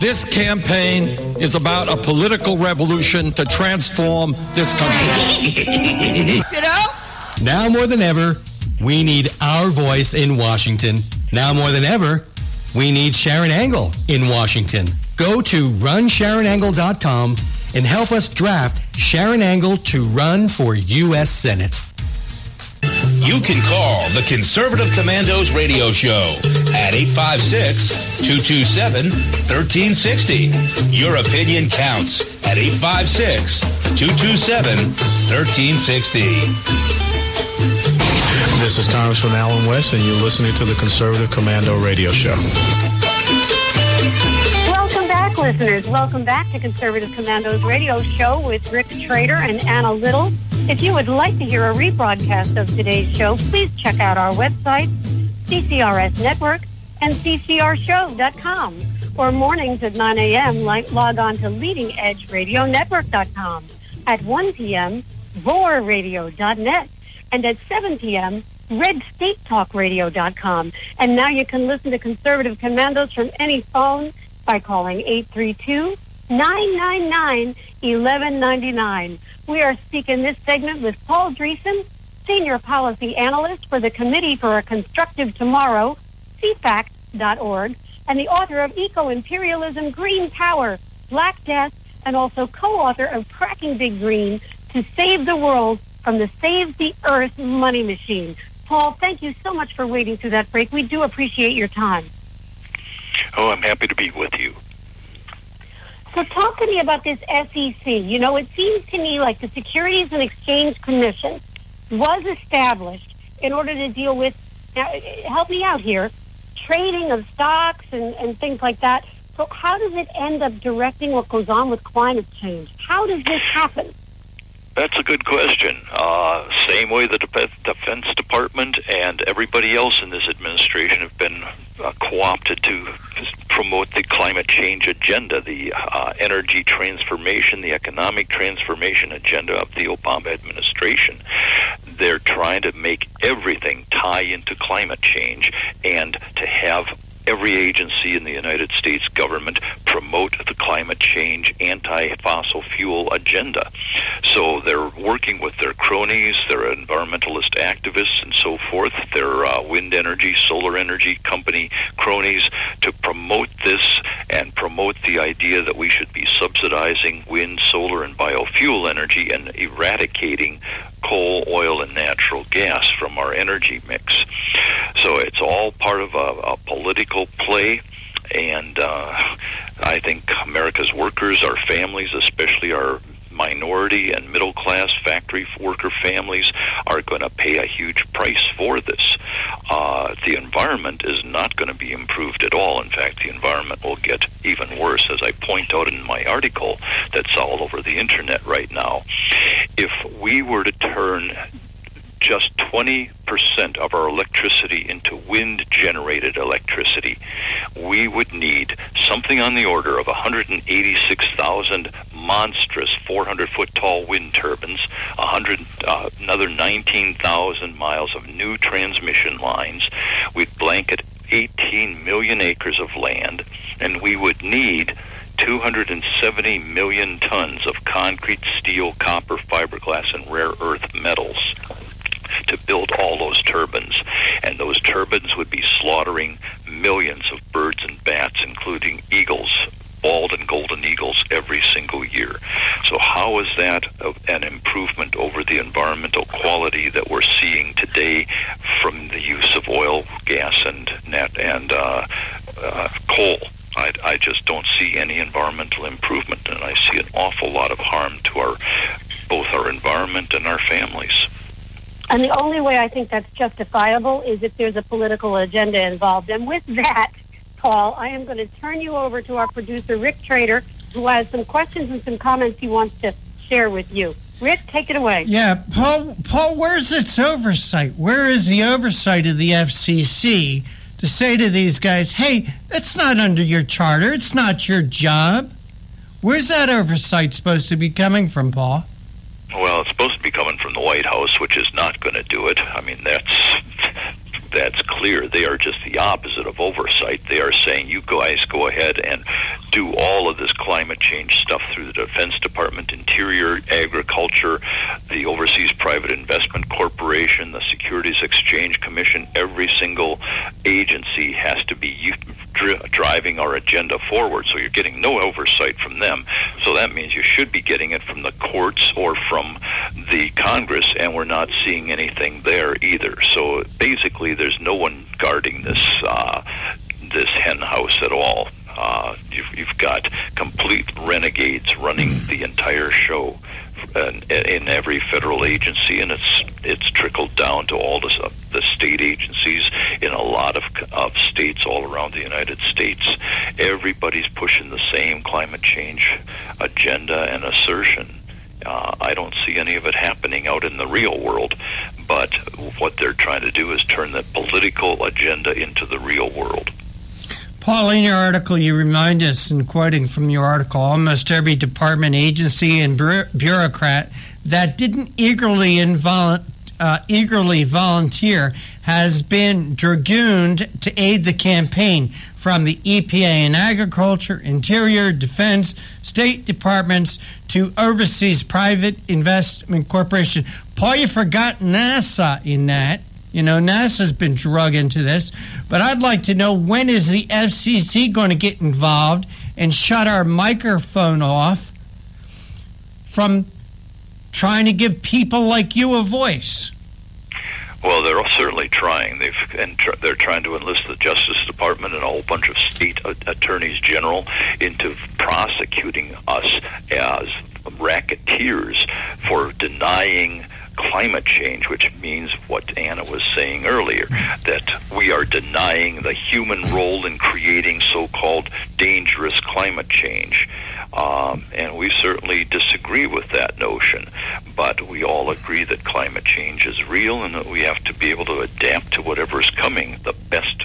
This campaign is about a political revolution to transform this country. You know? Now more than ever, we need our voice in Washington. Now more than ever, we need Sharon Angle in Washington. Go to runsharonangle.com and help us draft Sharon Angle to run for U.S. Senate. You can call the Conservative Commandos radio show at 856-227-1360. Your opinion counts at 856-227-1360. This is Congressman Alan West, and you're listening to the Conservative Commando radio show. Welcome back, listeners. Welcome back to Conservative Commandos radio show with Rick Trader and Anna Little. If you would like to hear a rebroadcast of today's show, please check out our website, CCRS Network, and CCRShow.com. Or mornings at 9 a.m., log on to LeadingEdgeRadioNetwork.com. At 1 p.m., VoRadio.net. And at 7 p.m., RedStateTalkRadio.com. And now you can listen to Conservative Commandos from any phone by calling 832-999-1199. We are speaking this segment with Paul Dreesen, Senior Policy Analyst for the Committee for a Constructive Tomorrow, CFAC.org, and the author of Eco-Imperialism, Green Power, Black Death, and also co-author of Cracking Big Green to Save the World from the Save the Earth money machine. Paul, thank you so much for waiting through that break. We do appreciate your time. Oh, I'm happy to be with you. So talk to me about this SEC. You know, it seems to me like the Securities and Exchange Commission was established in order to deal with, now, help me out here, trading of stocks and things like that. So how does it end up directing what goes on with climate change? How does this happen? That's a good question. Same way the Defense Department and everybody else in this administration have been co-opted to promote the climate change agenda, the energy transformation, the economic transformation agenda of the Obama administration. They're trying to make everything tie into climate change and to have every agency in the United States government promote the climate change anti-fossil fuel agenda. So they're working with their cronies, their environmentalist activists and so forth, their wind energy, solar energy company cronies to promote this and promote the idea that we should be subsidizing wind, solar, and biofuel energy and eradicating coal, oil, and natural gas from our energy mix. So it's all part of a political play, and I think America's workers, our families, especially our minority and middle-class factory worker families, are going to pay a huge price for this. The environment is not going to be improved at all. In fact, the environment will get even worse, as I point out in my article that's all over the internet right now. If we were to turn just 20% of our electricity into wind-generated electricity, we would need something on the order of 186,000 monstrous 400-foot tall wind turbines, another 19,000 miles of new transmission lines. We'd blanket 18 million acres of land, and we would need 270 million tons of concrete, steel, copper, fiberglass, and rare earth metals to build all those turbines. And those turbines would be slaughtering millions of birds and bats, including eagles, bald and golden eagles, every single year. So how is that an improvement over the environmental quality that we're seeing today from the use of oil, gas, and coal? I just don't see any environmental improvement, and I see an awful lot of harm to both our environment and our families. And the only way I think that's justifiable is if there's a political agenda involved. And with that, Paul, I am going to turn you over to our producer, Rick Trader, who has some questions and some comments he wants to share with you. Rick, take it away. Yeah, Paul, where's its oversight? Where is the oversight of the FCC to say to these guys, hey, that's not under your charter, it's not your job? Where's that oversight supposed to be coming from, Paul? Well, it's supposed to be coming from the White House, which is not going to do it. I mean, that's clear. They are just the opposite of oversight. They are saying, you guys go ahead and do all of this climate change stuff through the Defense Department, Interior, Agriculture, the Overseas Private Investment Corporation, the Securities Exchange Commission. Every single agency has to be driving our agenda forward. So you're getting no oversight from them. So that means you should be getting it from the courts or from the Congress, and we're not seeing anything there either. So basically, there's no one guarding this hen house at all. You've got complete renegades running the entire show in every federal agency, and it's trickled down to all the state agencies in a lot of states all around the United States. Everybody's pushing the same climate change agenda and assertion. I don't see any of it happening out in the real world, but what they're trying to do is turn the political agenda into the real world. Paul, in your article, you remind us, and quoting from your article, almost every department, agency, and bureaucrat that didn't eagerly volunteer has been dragooned to aid the campaign, from the EPA and Agriculture, Interior, Defense, State Departments, to Overseas Private Investment Corporation. Paul, you forgot NASA in that. You know, NASA's been drug into this. But I'd like to know, when is the FCC going to get involved and shut our microphone off from trying to give people like you a voice? Well, they're certainly trying. They're trying to enlist the Justice Department and a whole bunch of state attorneys general into prosecuting us as racketeers for denying climate change, which means what Anna was saying earlier, that we are denying the human role in creating so-called dangerous climate change. And we certainly disagree with that notion, but we all agree that climate change is real and that we have to be able to adapt to whatever is coming. The best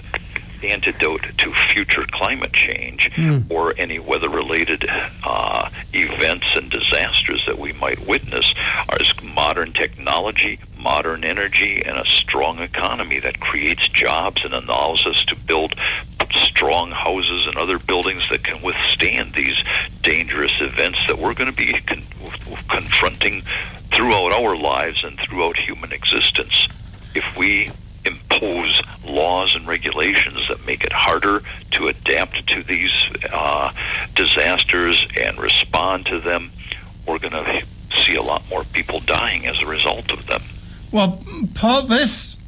antidote to future climate change or any weather-related events and disasters that we might witness is modern technology, modern energy, and a strong economy that creates jobs and allows us to build strong houses and other buildings that can withstand these dangerous events that we're going to be confronting throughout our lives and throughout human existence. If we impose laws and regulations that make it harder to adapt to these disasters and respond to them, we're going to see a lot more people dying as a result of them. Well, Paul, this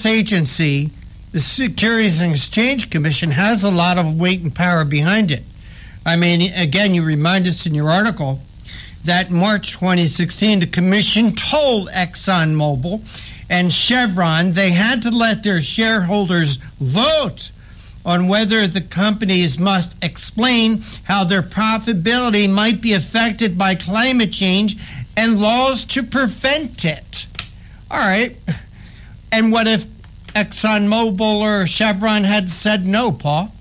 agency, the Securities and Exchange Commission, has a lot of weight and power behind it. I mean, again, you remind us in your article that March 2016, the commission told ExxonMobil and Chevron they had to let their shareholders vote on whether the companies must explain how their profitability might be affected by climate change and laws to prevent it. All right. And what if ExxonMobil or Chevron had said no, Paul?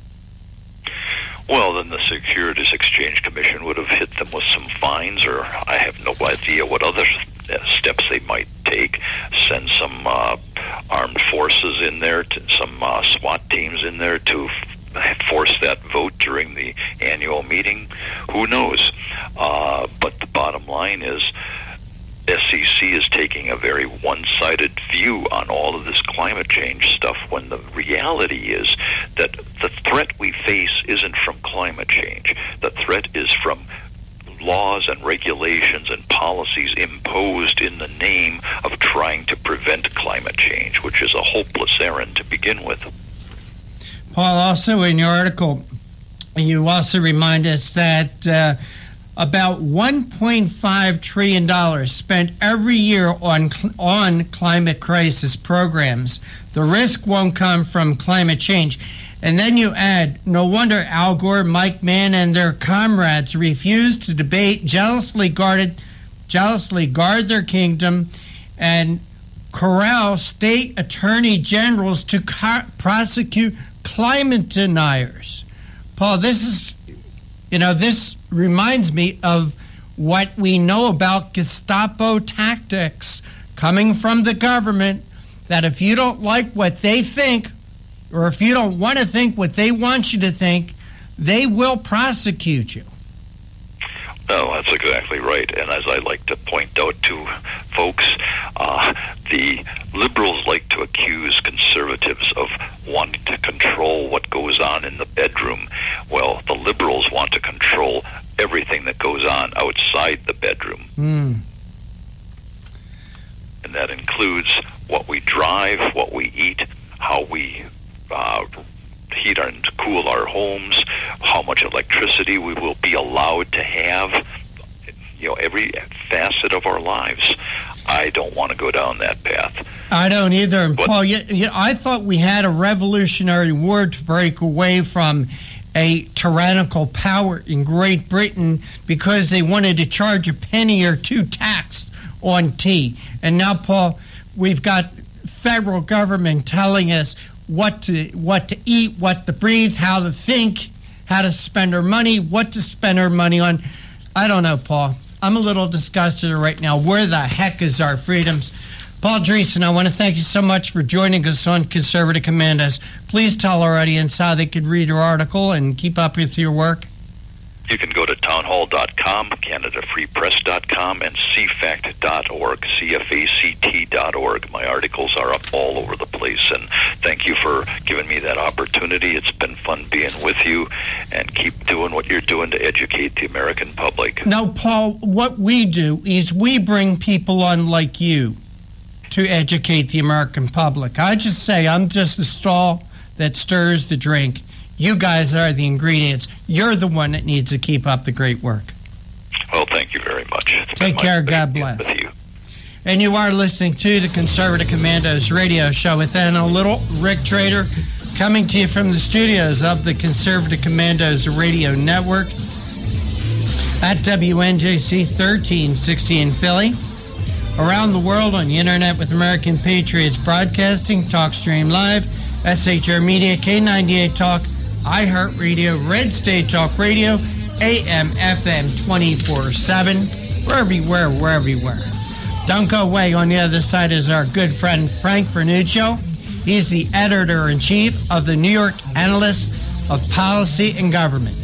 Well, then the Securities Exchange Commission would have hit them with some fines, or I have no idea what other steps they might take. Send some armed forces in there, some SWAT teams in there to force that vote during the annual meeting. Who knows? But the bottom line is, SEC is taking a very one-sided view on all of this climate change stuff, when the reality is that the threat we face isn't from climate change. The threat is from laws and regulations and policies imposed in the name of trying to prevent climate change, which is a hopeless errand to begin with. Paul, also in your article, you also remind us that about $1.5 trillion spent every year on climate crisis programs. The risk won't come from climate change. And then you add, no wonder Al Gore, Mike Mann, and their comrades refused to debate, jealously guard their kingdom, and corral state attorney generals to prosecute climate deniers. Paul, this reminds me of what we know about Gestapo tactics coming from the government, that if you don't like what they think, or if you don't want to think what they want you to think, they will prosecute you. No, that's exactly right. And as I like to point out to folks, the liberals like to accuse conservatives of wanting to control what goes on in the bedroom. Well, the liberals want to control everything that goes on outside the bedroom. And that includes what we drive, what we eat, how we heat and cool our homes, how much electricity we will be allowed to have, every facet of our lives. I don't want to go down that path. I don't either. And Paul, I thought we had a revolutionary war to break away from a tyrannical power in Great Britain because they wanted to charge a penny or two tax on tea. And now, Paul, we've got federal government telling us what to eat, what to breathe, how to think, how to spend our money, what to spend our money on. I don't know, Paul. I'm a little disgusted right now. Where the heck is our freedoms? Paul Dreesen, I want to thank you so much for joining us on Conservative Commandos. Please tell our audience how they can read your article and keep up with your work. You can go to townhall.com, CanadaFreePress.com, and cfact.org, CFACT.org. My articles are up all over the place, and thank you for giving me that opportunity. It's been fun being with you, and keep doing what you're doing to educate the American public. Now, Paul, what we do is we bring people on like you to educate the American public. I just say I'm just the straw that stirs the drink. You guys are the ingredients. You're the one that needs to keep up the great work. Well, thank you very much. Take care. God bless. With you. And you are listening to the Conservative Commandos radio show. Within a little, Rick Trader coming to you from the studios of the Conservative Commandos radio network at WNJC 1360 in Philly. Around the world on the internet with American Patriots Broadcasting, TalkStream Live, SHR Media, K98 Talk, iHeartRadio, Red State Talk Radio, AM, FM 24/7. We're everywhere. Don't go away. On the other side is our good friend Frank Vernuccio. He's the editor-in-chief of the New York Analyst of Policy and Government.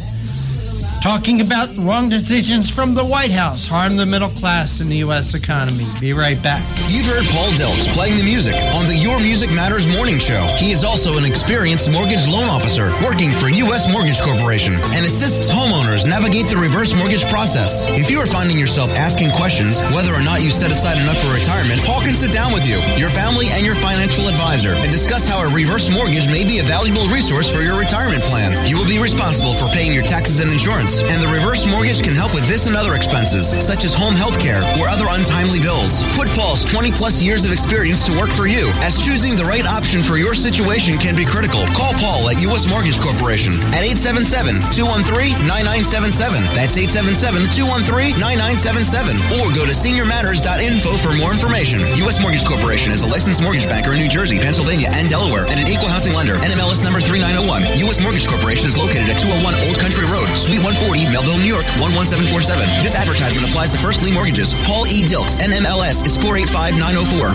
Talking about wrong decisions from the White House harm the middle class in the U.S. economy. Be right back. You've heard Paul Delks playing the music on the Your Music Matters morning show. He is also an experienced mortgage loan officer working for U.S. Mortgage Corporation and assists homeowners navigate the reverse mortgage process. If you are finding yourself asking questions whether or not you set aside enough for retirement, Paul can sit down with you, your family, and your financial advisor and discuss how a reverse mortgage may be a valuable resource for your retirement plan. You will be responsible for paying your taxes and insurance, and the reverse mortgage can help with this and other expenses, such as home health care or other untimely bills. Put Paul's 20-plus years of experience to work for you, as choosing the right option for your situation can be critical. Call Paul at U.S. Mortgage Corporation at 877-213-9977. That's 877-213-9977. Or go to seniormatters.info for more information. U.S. Mortgage Corporation is a licensed mortgage banker in New Jersey, Pennsylvania, and Delaware, and an equal housing lender. NMLS number 3901. U.S. Mortgage Corporation is located at 201 Old Country Road, Suite 140, Melville, New York, 11747. This advertisement applies to first lien mortgages. Paul E. Dilks, NMLS is 485904.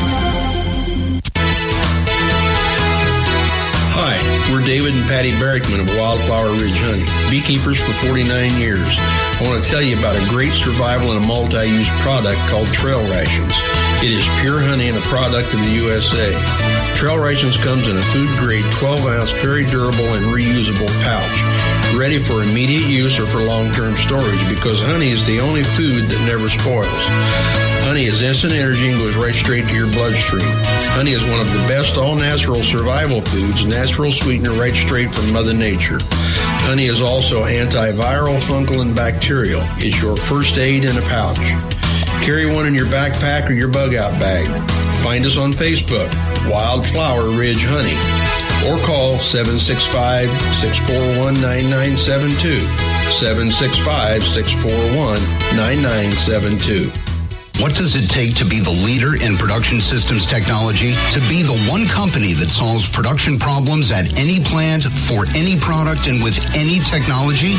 Hi, we're David and Patty Barrickman of Wildflower Ridge Honey, beekeepers for 49 years. I want to tell you about a great survival and a multi-use product called Trail Rations. It is pure honey and a product of the USA. Trail Rations comes in a food-grade 12-ounce, very durable and reusable pouch, ready for immediate use or for long-term storage, because honey is the only food that never spoils. Honey is instant energy and goes right straight to your bloodstream. Honey is one of the best all-natural survival foods, natural sweetener right straight from Mother Nature. Honey is also antiviral, fungal, and bacterial. It's your first aid in a pouch. Carry one in your backpack or your bug-out bag. Find us on Facebook, Wildflower Ridge Honey, or call 765-641-9972, 765-641-9972. What does it take to be the leader in production systems technology? To be the one company that solves production problems at any plant, for any product, and with any technology?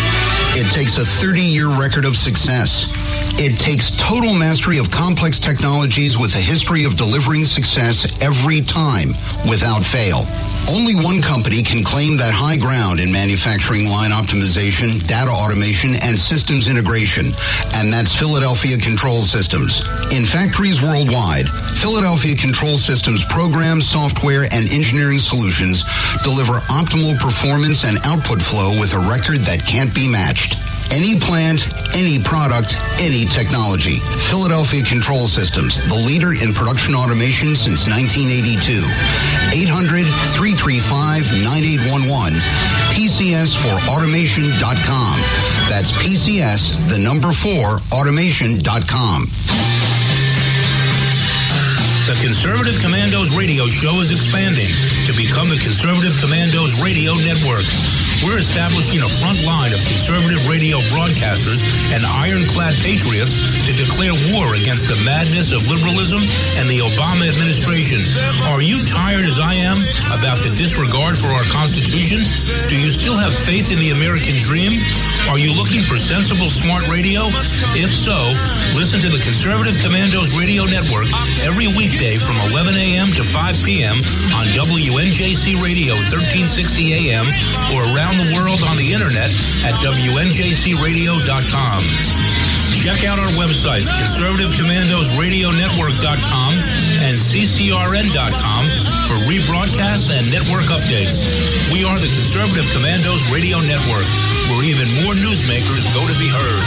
It takes a 30-year record of success. It takes total mastery of complex technologies with a history of delivering success every time, without fail. Only one company can claim that high ground in manufacturing line optimization, data automation, and systems integration, and that's Philadelphia Control Systems. In factories worldwide, Philadelphia Control Systems programs, software, and engineering solutions deliver optimal performance and output flow with a record that can't be matched. Any plant, any product, any technology. Philadelphia Control Systems, the leader in production automation since 1982. 800-335-9811. PCS4automation.com. That's PCS, the number 4, automation.com. The Conservative Commandos radio show is expanding to become the Conservative Commandos radio network. We're establishing a front line of conservative radio broadcasters and ironclad patriots to declare war against the madness of liberalism and the Obama administration. Are you tired, as I am, about the disregard for our Constitution? Do you still have faith in the American dream? Are you looking for sensible, smart radio? If so, listen to the Conservative Commandos radio network every weekday from 11 a.m. to 5 p.m. on WNJC Radio 1360 a.m. or around the world on the internet at WNJCradio.com. Check out our websites, ConservativeCommandosRadioNetwork.com and CCRN.com for rebroadcasts and network updates. We are the Conservative Commandos Radio Network, where even more newsmakers go to be heard.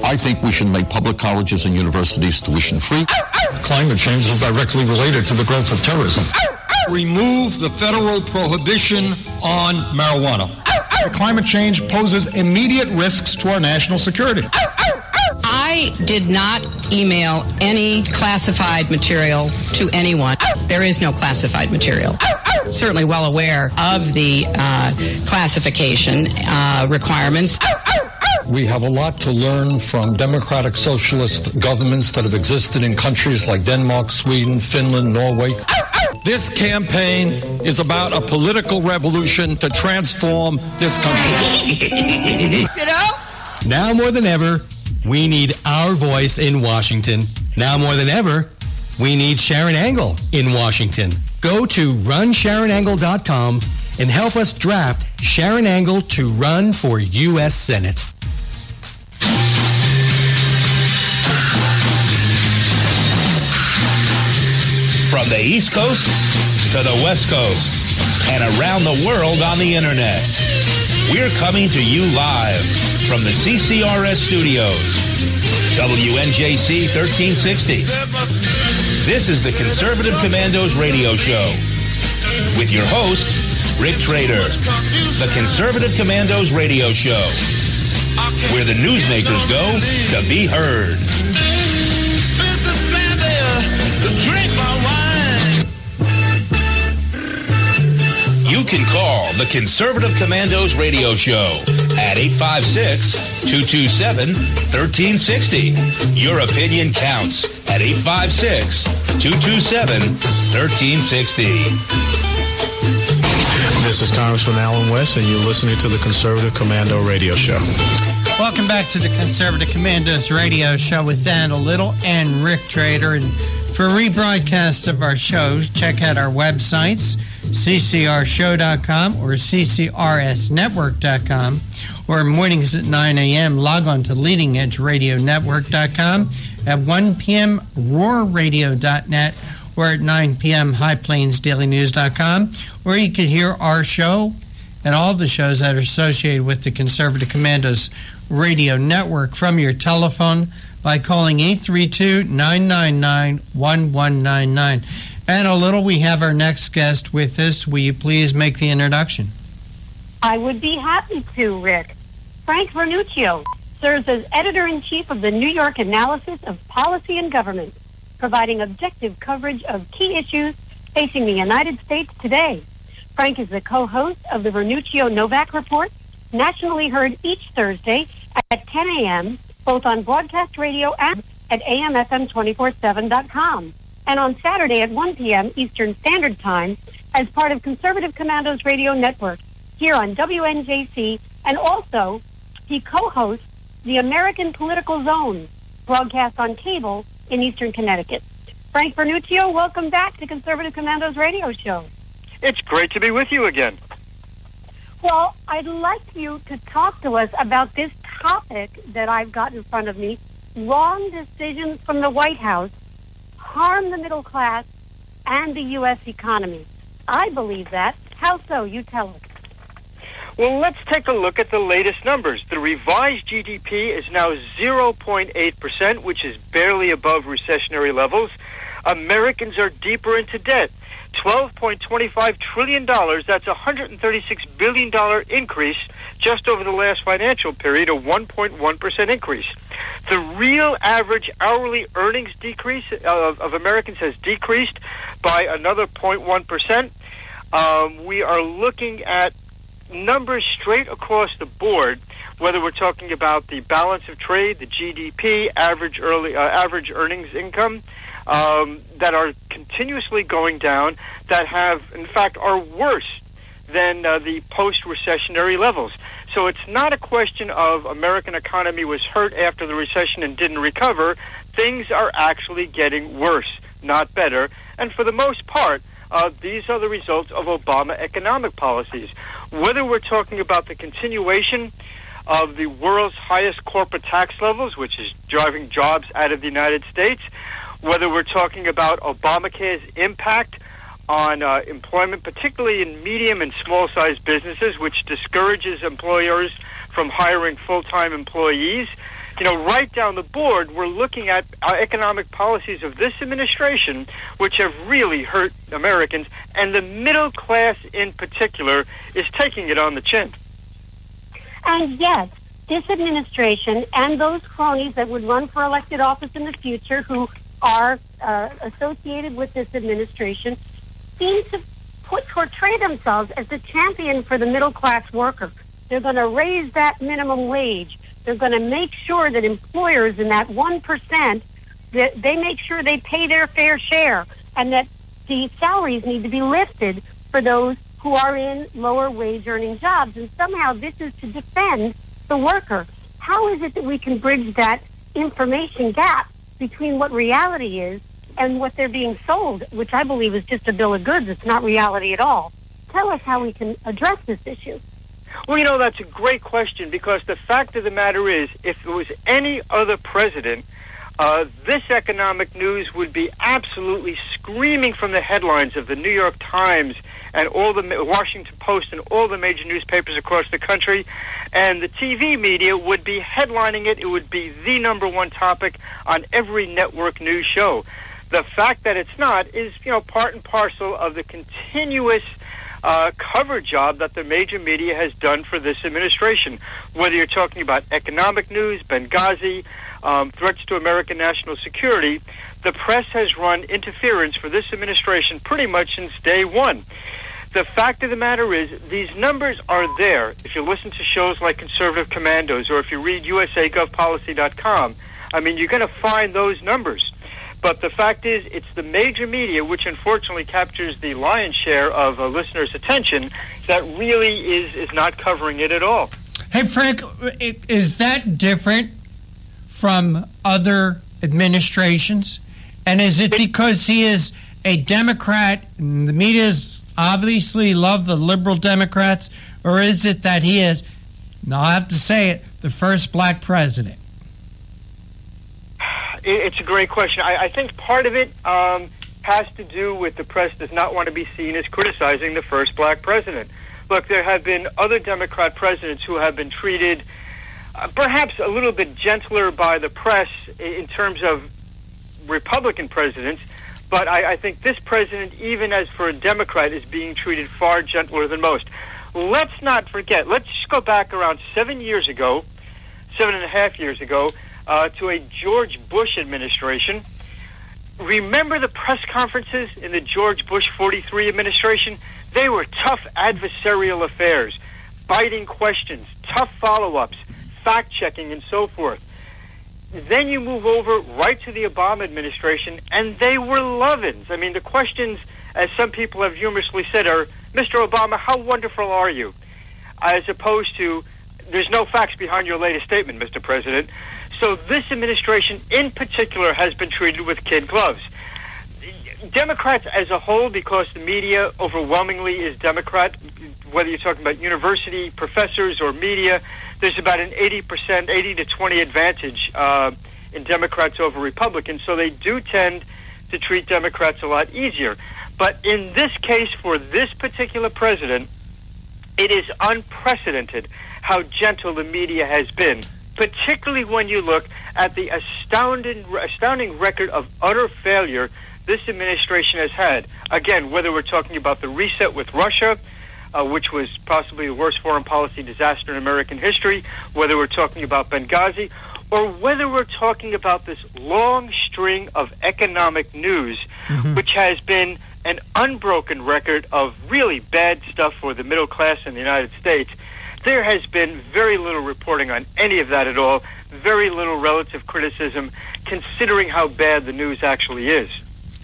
I think we should make public colleges and universities tuition-free. Climate change is directly related to the growth of terrorism. Remove the federal prohibition on marijuana. Climate change poses immediate risks to our national security. I I did not email any classified material to anyone. There is no classified material. Certainly well aware of the classification requirements. We have a lot to learn from democratic socialist governments that have existed in countries like Denmark, Sweden, Finland, Norway. This campaign is about a political revolution to transform this country. You know? Now more than ever, we need our voice in Washington. Now more than ever, we need Sharon Angle in Washington. Go to runsharonangle.com and help us draft Sharon Angle to run for U.S. Senate. From the East Coast to the West Coast and around the world on the internet, we're coming to you live from the CCRS studios, WNJC 1360. This is the Conservative Commandos radio show with your host, Rick Trader. The Conservative Commandos radio show, where the newsmakers go to be heard. You can call the Conservative Commandos radio show at 856-227-1360. Your opinion counts at 856-227-1360. This is Congressman Alan West, and you're listening to the Conservative Commando radio show. Welcome back to the Conservative Commandos radio show with Dan Little and Rick Trader. And for rebroadcasts of our shows, check out our websites, ccrshow.com or ccrsnetwork.com, or mornings at 9 a.m. log on to leadingedgeradionetwork.com, at 1 p.m. roarradio.net, or at 9 p.m. highplainsdailynews.com, where you can hear our show and all the shows that are associated with the Conservative Commandos radio network from your telephone by calling 832-999-1199. And a little, we have our next guest with us. Will you please make the introduction? I would be happy to, Rick. Frank Vernuccio serves as editor-in-chief of the New York Analysis of Policy and Government, providing objective coverage of key issues facing the United States today. Frank is the co-host of the Vernuccio Novak Report, nationally heard each Thursday at 10 a.m., both on broadcast radio and at amfm247.com, and on Saturday at 1 p.m. Eastern Standard Time as part of Conservative Commandos Radio Network here on WNJC, and also he co-hosts the American Political Zone, broadcast on cable in Eastern Connecticut. Frank Vernuccio, welcome back to Conservative Commandos Radio Show. It's great to be with you again. Well, I'd like you to talk to us about this topic that I've got in front of me. Wrong decisions from the White House harm the middle class and the U.S. economy. I believe that. How so? You tell us. Well, let's take a look at the latest numbers. The revised GDP is now 0.8%, which is barely above recessionary levels. Americans are deeper into debt. $12.25 trillion, that's a $136 billion increase just over the last financial period, a 1.1% increase. The real average hourly earnings decrease of Americans has decreased by another 0.1%. We are looking at numbers straight across the board, whether we're talking about the balance of trade, the GDP, average earnings income, that are continuously going down, that have, in fact, are worse than the post-recessionary levels. So it's not a question of American economy was hurt after the recession and didn't recover. Things are actually getting worse, not better. And for the most part, these are the results of Obama economic policies. Whether we're talking about the continuation of the world's highest corporate tax levels, which is driving jobs out of the United States, whether we're talking about Obamacare's impact on employment, particularly in medium and small-sized businesses, which discourages employers from hiring full-time employees. You know, right down the board, we're looking at economic policies of this administration, which have really hurt Americans, and the middle class in particular is taking it on the chin. And yet, this administration and those cronies that would run for elected office in the future who are associated with this administration seem to portray themselves as the champion for the middle-class worker. They're going to raise that minimum wage. They're going to make sure that employers in that 1%, that they make sure they pay their fair share, and that the salaries need to be lifted for those who are in lower wage-earning jobs. And somehow this is to defend the worker. How is it that we can bridge that information gap between what reality is and what they're being sold, which I believe is just a bill of goods? It's not reality at all. Tell us how we can address this issue. Well, that's a great question, because the fact of the matter is, if it was any other president, this economic news would be absolutely screaming from the headlines of the New York Times and all the Washington Post and all the major newspapers across the country, and the TV media would be headlining it. It would be the number one topic on every network news show. The fact that it's not is, part and parcel of the continuous cover job that the major media has done for this administration. Whether you're talking about economic news, Benghazi, threats to American national security, the press has run interference for this administration pretty much since day one. The fact of the matter is, these numbers are there. If you listen to shows like Conservative Commandos, or if you read usagovpolicy.com, you're going to find those numbers. But the fact is, it's the major media, which unfortunately captures the lion's share of listeners' attention, that really is not covering it at all. Hey, Frank, is that different from other administrations? And is it because he is a Democrat and the media's obviously love the liberal Democrats, or is it that he is, now I have to say it, the first black president? It's a great question. I think part of it has to do with the press does not want to be seen as criticizing the first black president. Look, there have been other Democrat presidents who have been treated perhaps a little bit gentler by the press in terms of Republican presidents, but I think this president, even as for a Democrat, is being treated far gentler than most. Let's not forget, let's just go back around 7.5 years ago, to a George Bush administration. Remember the press conferences in the George Bush 43 administration? They were tough adversarial affairs, biting questions, tough follow-ups, fact-checking, and so forth. Then you move over right to the Obama administration, and they were love-ins. The questions, as some people have humorously said, are, Mr. Obama, how wonderful are you? As opposed to, there's no facts behind your latest statement, Mr. President. So this administration in particular has been treated with kid gloves. Democrats as a whole, because the media overwhelmingly is Democrat, whether you're talking about university professors or media, there's about an 80 to 20 advantage in Democrats over Republicans. So they do tend to treat Democrats a lot easier. But in this case, for this particular president, it is unprecedented how gentle the media has been, particularly when you look at the astounding record of utter failure this administration has had. Again, whether we're talking about the reset with Russia, which was possibly the worst foreign policy disaster in American history, whether we're talking about Benghazi, or whether we're talking about this long string of economic news, which has been an unbroken record of really bad stuff for the middle class in the United States. There has been very little reporting on any of that at all, very little relative criticism, considering how bad the news actually is.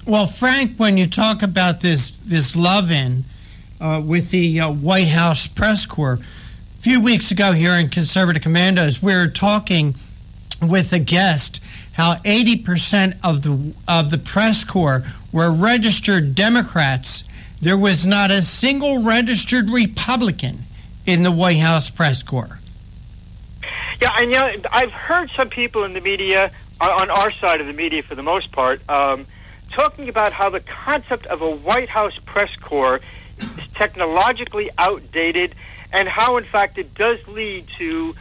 Well, Frank, when you talk about this love-in with the White House press corps, a few weeks ago here in Conservative Commandos, we were talking with a guest how 80% of the press corps were registered Democrats. There was not a single registered Republican in the White House press corps. Yeah, and I've heard some people in the media, on our side of the media for the most part, talking about how the concept of a White House press corps is technologically outdated, and how, in fact, it does lead to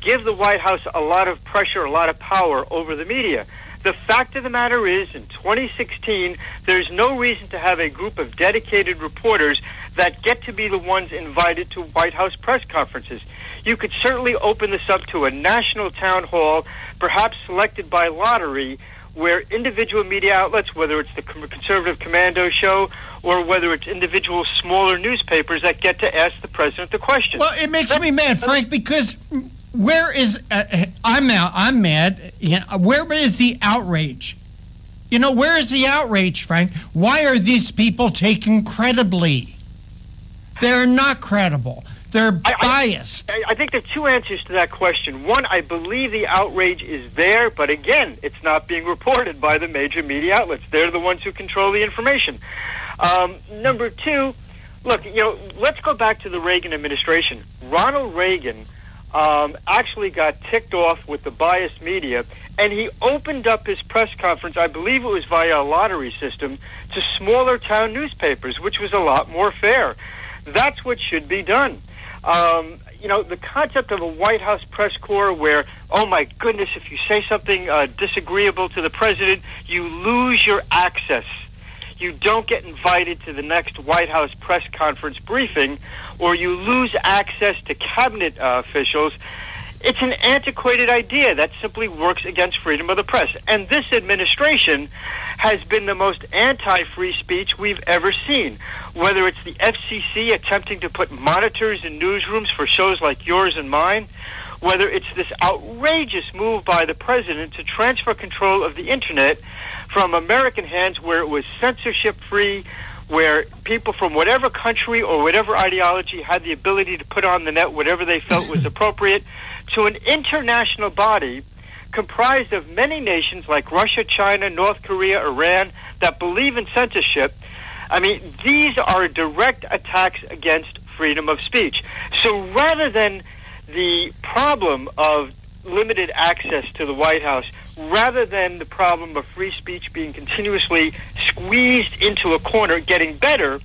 give the White House a lot of pressure, a lot of power over the media. The fact of the matter is, in 2016, there's no reason to have a group of dedicated reporters that get to be the ones invited to White House press conferences. You could certainly open this up to a national town hall, perhaps selected by lottery, where individual media outlets, whether it's the Conservative Commando show or whether it's individual smaller newspapers, that get to ask the president the question. Well, it makes me mad, Frank, because where is I'm mad. Where is the outrage? Where is the outrage, Frank? Why are these people taken credibly? They're not credible. They're biased. I think there are two answers to that question. One, I believe the outrage is there, but again, it's not being reported by the major media outlets. They're the ones who control the information. Number two, look, let's go back to the Reagan administration. Ronald Reagan actually got ticked off with the biased media, and he opened up his press conference, I believe it was via a lottery system, to smaller town newspapers, which was a lot more fair. That's what should be done. The concept of a White House press corps where, oh my goodness, if you say something disagreeable to the president, you lose your access. You don't get invited to the next White House press conference briefing, or you lose access to cabinet officials. It's an antiquated idea that simply works against freedom of the press. And this administration has been the most anti-free speech we've ever seen. Whether it's the FCC attempting to put monitors in newsrooms for shows like yours and mine, whether it's this outrageous move by the president to transfer control of the Internet from American hands where it was censorship-free, where people from whatever country or whatever ideology had the ability to put on the net whatever they felt was appropriate, to an international body comprised of many nations like Russia, China, North Korea, Iran, that believe in censorship. I mean, these are direct attacks against freedom of speech. So rather than the problem of limited access to the White House, rather than the problem of free speech being continuously squeezed into a corner getting better,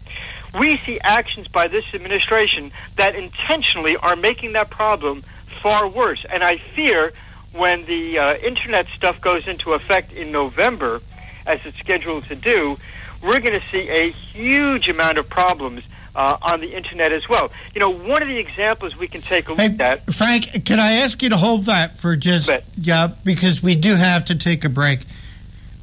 we see actions by this administration that intentionally are making that problem far worse. And I fear when the Internet stuff goes into effect in November, as it's scheduled to do, we're going to see a huge amount of problems on the Internet as well. One of the examples we can take a look at... Frank, can I ask you to hold that for just... because we do have to take a break.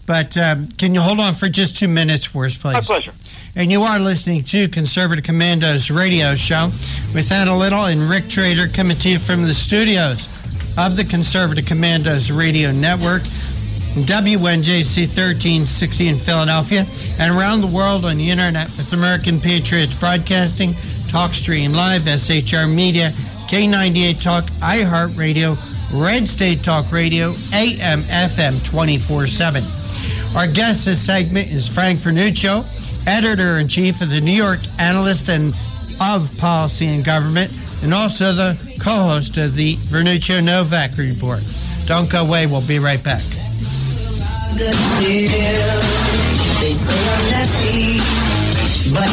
But can you hold on for just 2 minutes for us, please? My pleasure. And you are listening to Conservative Commando's radio show with Anna Little and Rick Trader coming to you from the studios of the Conservative Commando's radio network, WNJC 1360 in Philadelphia, and around the world on the internet with American Patriots Broadcasting, TalkStream Live, SHR Media, K98 Talk, iHeartRadio, Red State Talk Radio, AM, FM 24/7. Our guest this segment is Frank Vernuccio, Editor-in-Chief of the New York Analyst and of Policy and Government, and also the co-host of the Vernuccio Novak Report. Don't go away. We'll be right back. Good deal. They say I'm nasty, but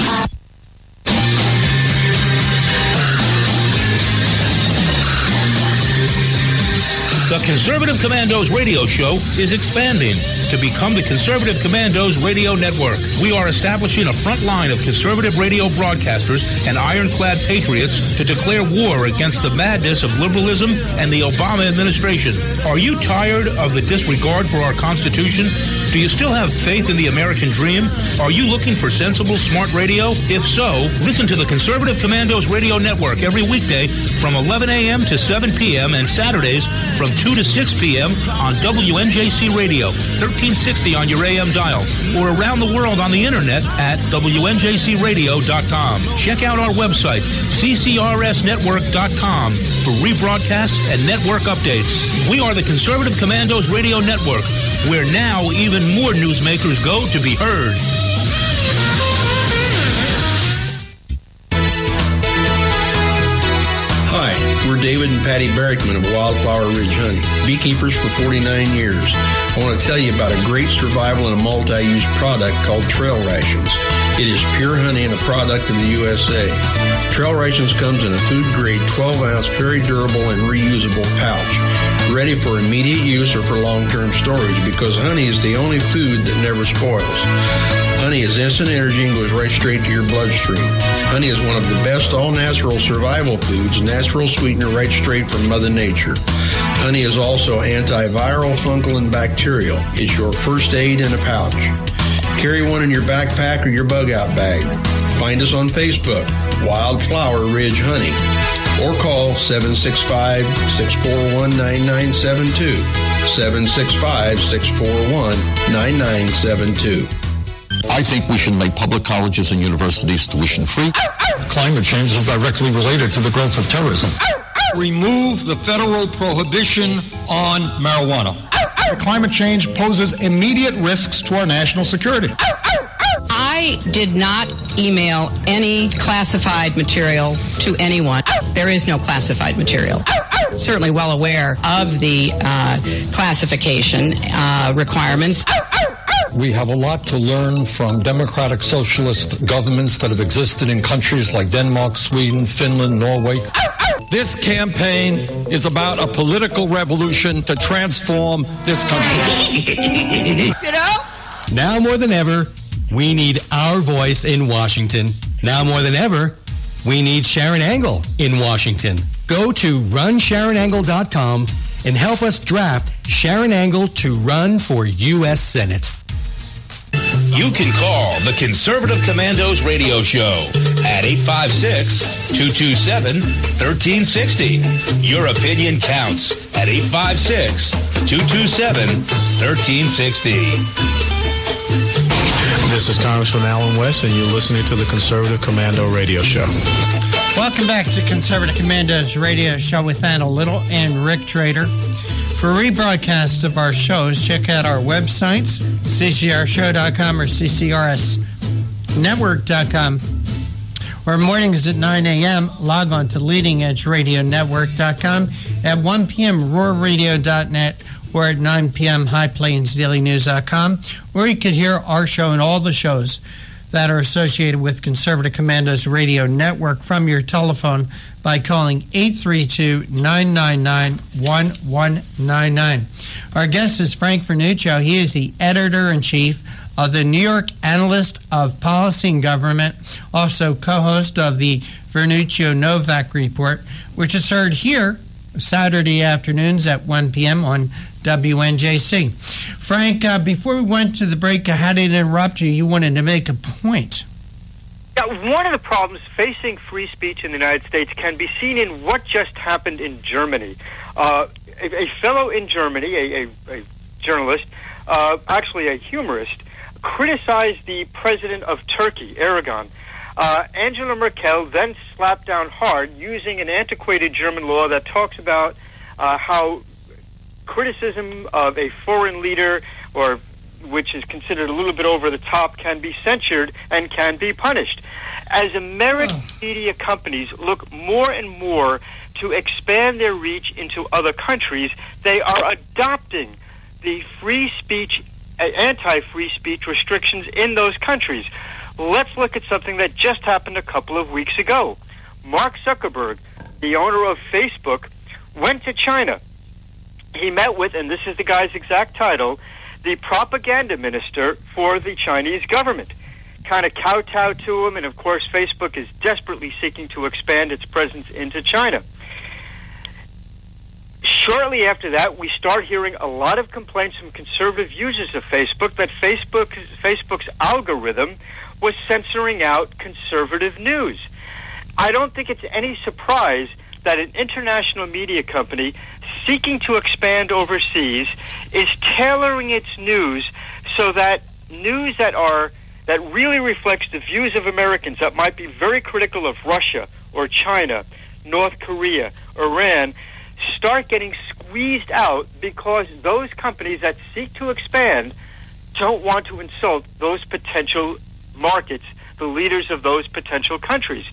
The Conservative Commandos radio show is expanding to become the Conservative Commandos radio network. We are establishing a front line of conservative radio broadcasters and ironclad patriots to declare war against the madness of liberalism and the Obama administration. Are you tired of the disregard for our Constitution? Do you still have faith in the American dream? Are you looking for sensible, smart radio? If so, listen to the Conservative Commandos radio network every weekday from 11 a.m. to 7 p.m. and Saturdays from 2 to 6 p.m. on WNJC Radio, 1360 on your AM dial, or around the world on the internet at WNJCradio.com. Check out our website, CCRSnetwork.com, for rebroadcasts and network updates. We are the Conservative Commandos Radio Network, where now even more newsmakers go to be heard. Hi, we're David and Patty Barrickman of Wildflower Ridge Honey, beekeepers for 49 years. I want to tell you about a great survival and a multi-use product called Trail Rations. It is pure honey and a product of the USA. Trail Rations comes in a food-grade 12-ounce, very durable and reusable pouch. ready for immediate use or for long-term storage, because honey is the only food that never spoils. Honey is instant energy and goes right straight to your bloodstream. Honey is one of the best all-natural survival foods, natural sweetener right straight from Mother Nature. Honey is also antiviral, fungal, and bacterial. It's your first aid in a pouch. Carry one in your backpack or your bug-out bag. Find us on Facebook, Wildflower Ridge Honey, or call 765-641-9972, 765-641-9972. I think we should make public colleges and universities tuition-free. Climate change is directly related to the growth of terrorism. Remove the federal prohibition on marijuana. Climate change poses immediate risks to our national security. I did not email any classified material to anyone. There is no classified material. Certainly well aware of the classification requirements. We have a lot to learn from democratic socialist governments that have existed in countries like Denmark, Sweden, Finland, Norway. This campaign is about a political revolution to transform this country. Now more than ever, we need our voice in Washington. Now more than ever, we need Sharon Angle in Washington. Go to runsharonangle.com and help us draft Sharon Angle to run for U.S. Senate. You can call the Conservative Commandos radio show at 856-227-1360. Your opinion counts at 856-227-1360. This is Congressman Alan West, and you're listening to the Conservative Commando radio show. Welcome back to Conservative Commandos radio show with Anna Little and Rick Trader. For rebroadcasts of our shows, check out our websites, ccrshow.com or ccrsnetwork.com. Or mornings at 9 a.m., log on to leadingedgeradionetwork.com. At 1 p.m., roarradio.net, or at 9 p.m., highplainsdailynews.com, where you can hear our show and all the shows that are associated with Conservative Commandos Radio Network from your telephone by calling 832-999-1199. Our guest is Frank Vernuccio. He is the editor-in-chief of the New York Analyst of Policy and Government, also co-host of the Vernuccio Novak Report, which is heard here Saturday afternoons at 1 p.m. on WNJC. Frank, before we went to the break, I had to interrupt you. You wanted to make a point. One of the problems facing free speech in the United States can be seen in what just happened in Germany. A fellow in Germany, a journalist, actually a humorist, criticized the president of Turkey, Erdogan. Angela Merkel then slapped down hard using an antiquated German law that talks about how criticism of a foreign leader, or which is considered a little bit over the top, can be censured and can be punished. As American media companies look more and more to expand their reach into other countries, they are adopting the free speech, anti-free speech restrictions in those countries. Let's look at something that just happened a couple of weeks ago. Mark Zuckerberg, the owner of Facebook, went to China. He met with, and this is the guy's exact title, the propaganda minister for the Chinese government. Kind of kowtowed to him, and of course Facebook is desperately seeking to expand its presence into China. Shortly after that, we start hearing a lot of complaints from conservative users of Facebook that Facebook's algorithm was censoring out conservative news. I don't think it's any surprise that an international media company seeking to expand overseas is tailoring its news so that news that really reflects the views of Americans that might be very critical of Russia or China, North Korea, Iran, start getting squeezed out because those companies that seek to expand don't want to insult those potential markets, the leaders of those potential countries.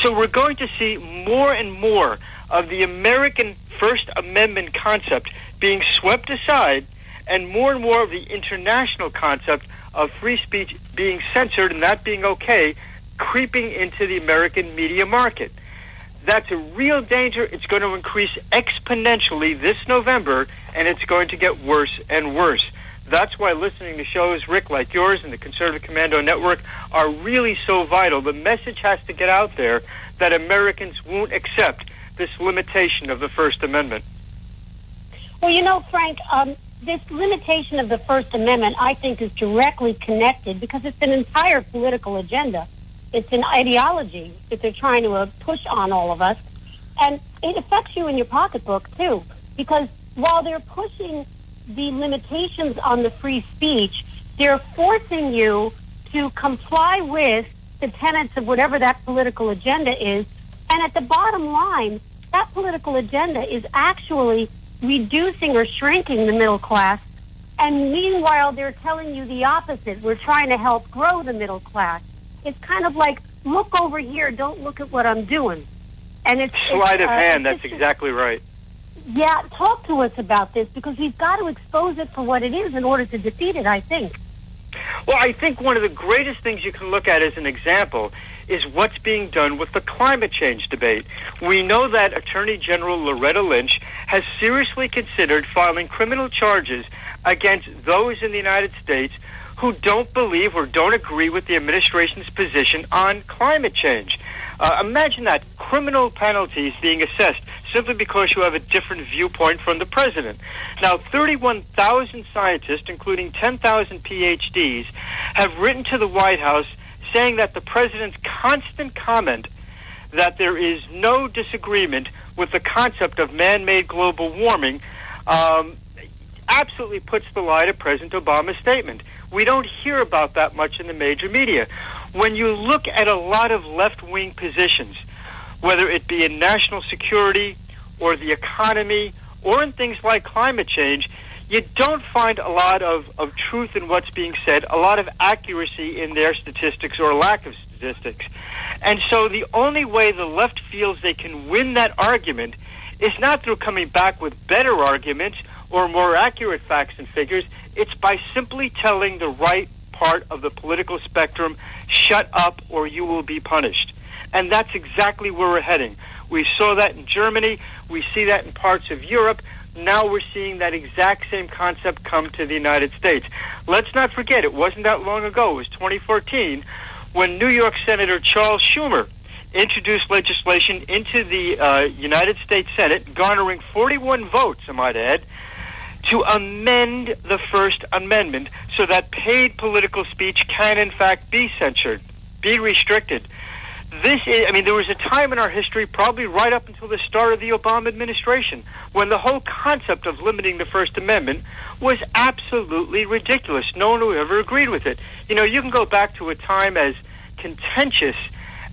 So we're going to see more and more of the American First Amendment concept being swept aside, and more of the international concept of free speech being censored and that being okay, creeping into the American media market. That's a real danger. It's going to increase exponentially this November, and it's going to get worse and worse. That's why listening to shows, Rick, like yours and the Conservative Commando Network are really so vital. The message has to get out there that Americans won't accept this limitation of the First Amendment. Well, you know, Frank, this limitation of the First Amendment, I think, is directly connected because it's an entire political agenda. It's an ideology that they're trying to push on all of us. And it affects you in your pocketbook, too, because while they're pushing the limitations on the free speech, they're forcing you to comply with the tenets of whatever that political agenda is. And at the bottom line, that political agenda is actually reducing or shrinking the middle class. And meanwhile, they're telling you the opposite. We're trying to help grow the middle class. It's kind of like, look over here, don't look at what I'm doing. And it's sleight of hand, that's exactly right. Yeah, talk to us about this, because we've got to expose it for what it is in order to defeat it, I think. Well, I think one of the greatest things you can look at as an example is what's being done with the climate change debate. We know that Attorney General Loretta Lynch has seriously considered filing criminal charges against those in the United States who don't believe or don't agree with the administration's position on climate change. Imagine that, criminal penalties being assessed simply because you have a different viewpoint from the president. Now, 31,000 scientists, including 10,000 PhDs, have written to the White House saying that the president's constant comment that there is no disagreement with the concept of man-made global warming absolutely puts the lie to President Obama's statement. We don't hear about that much in the major media. When you look at a lot of left-wing positions, whether it be in national security or the economy or in things like climate change, you don't find a lot of truth in what's being said, a lot of accuracy in their statistics or lack of statistics. And so the only way the left feels they can win that argument is not through coming back with better arguments or more accurate facts and figures. It's by simply telling the right part of the political spectrum, shut up or you will be punished. And that's exactly where we're heading. We saw that in Germany. We see that in parts of Europe. Now we're seeing that exact same concept come to the United States. Let's not forget, it wasn't that long ago, it was 2014, when New York Senator Charles Schumer introduced legislation into the United States Senate, garnering 41 votes, I might add, to amend the First Amendment so that paid political speech can, in fact, be censored, be restricted. There was a time in our history, probably right up until the start of the Obama administration, when the whole concept of limiting the First Amendment was absolutely ridiculous. No one who ever agreed with it. You know, you can go back to a time as contentious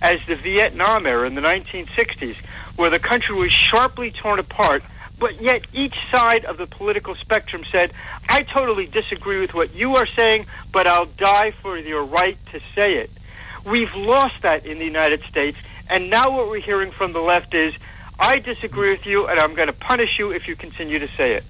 as the Vietnam era in the 1960s, where the country was sharply torn apart, but yet each side of the political spectrum said, I totally disagree with what you are saying, but I'll die for your right to say it. We've lost that in the United States, and now what we're hearing from the left is, I disagree with you, and I'm going to punish you if you continue to say it.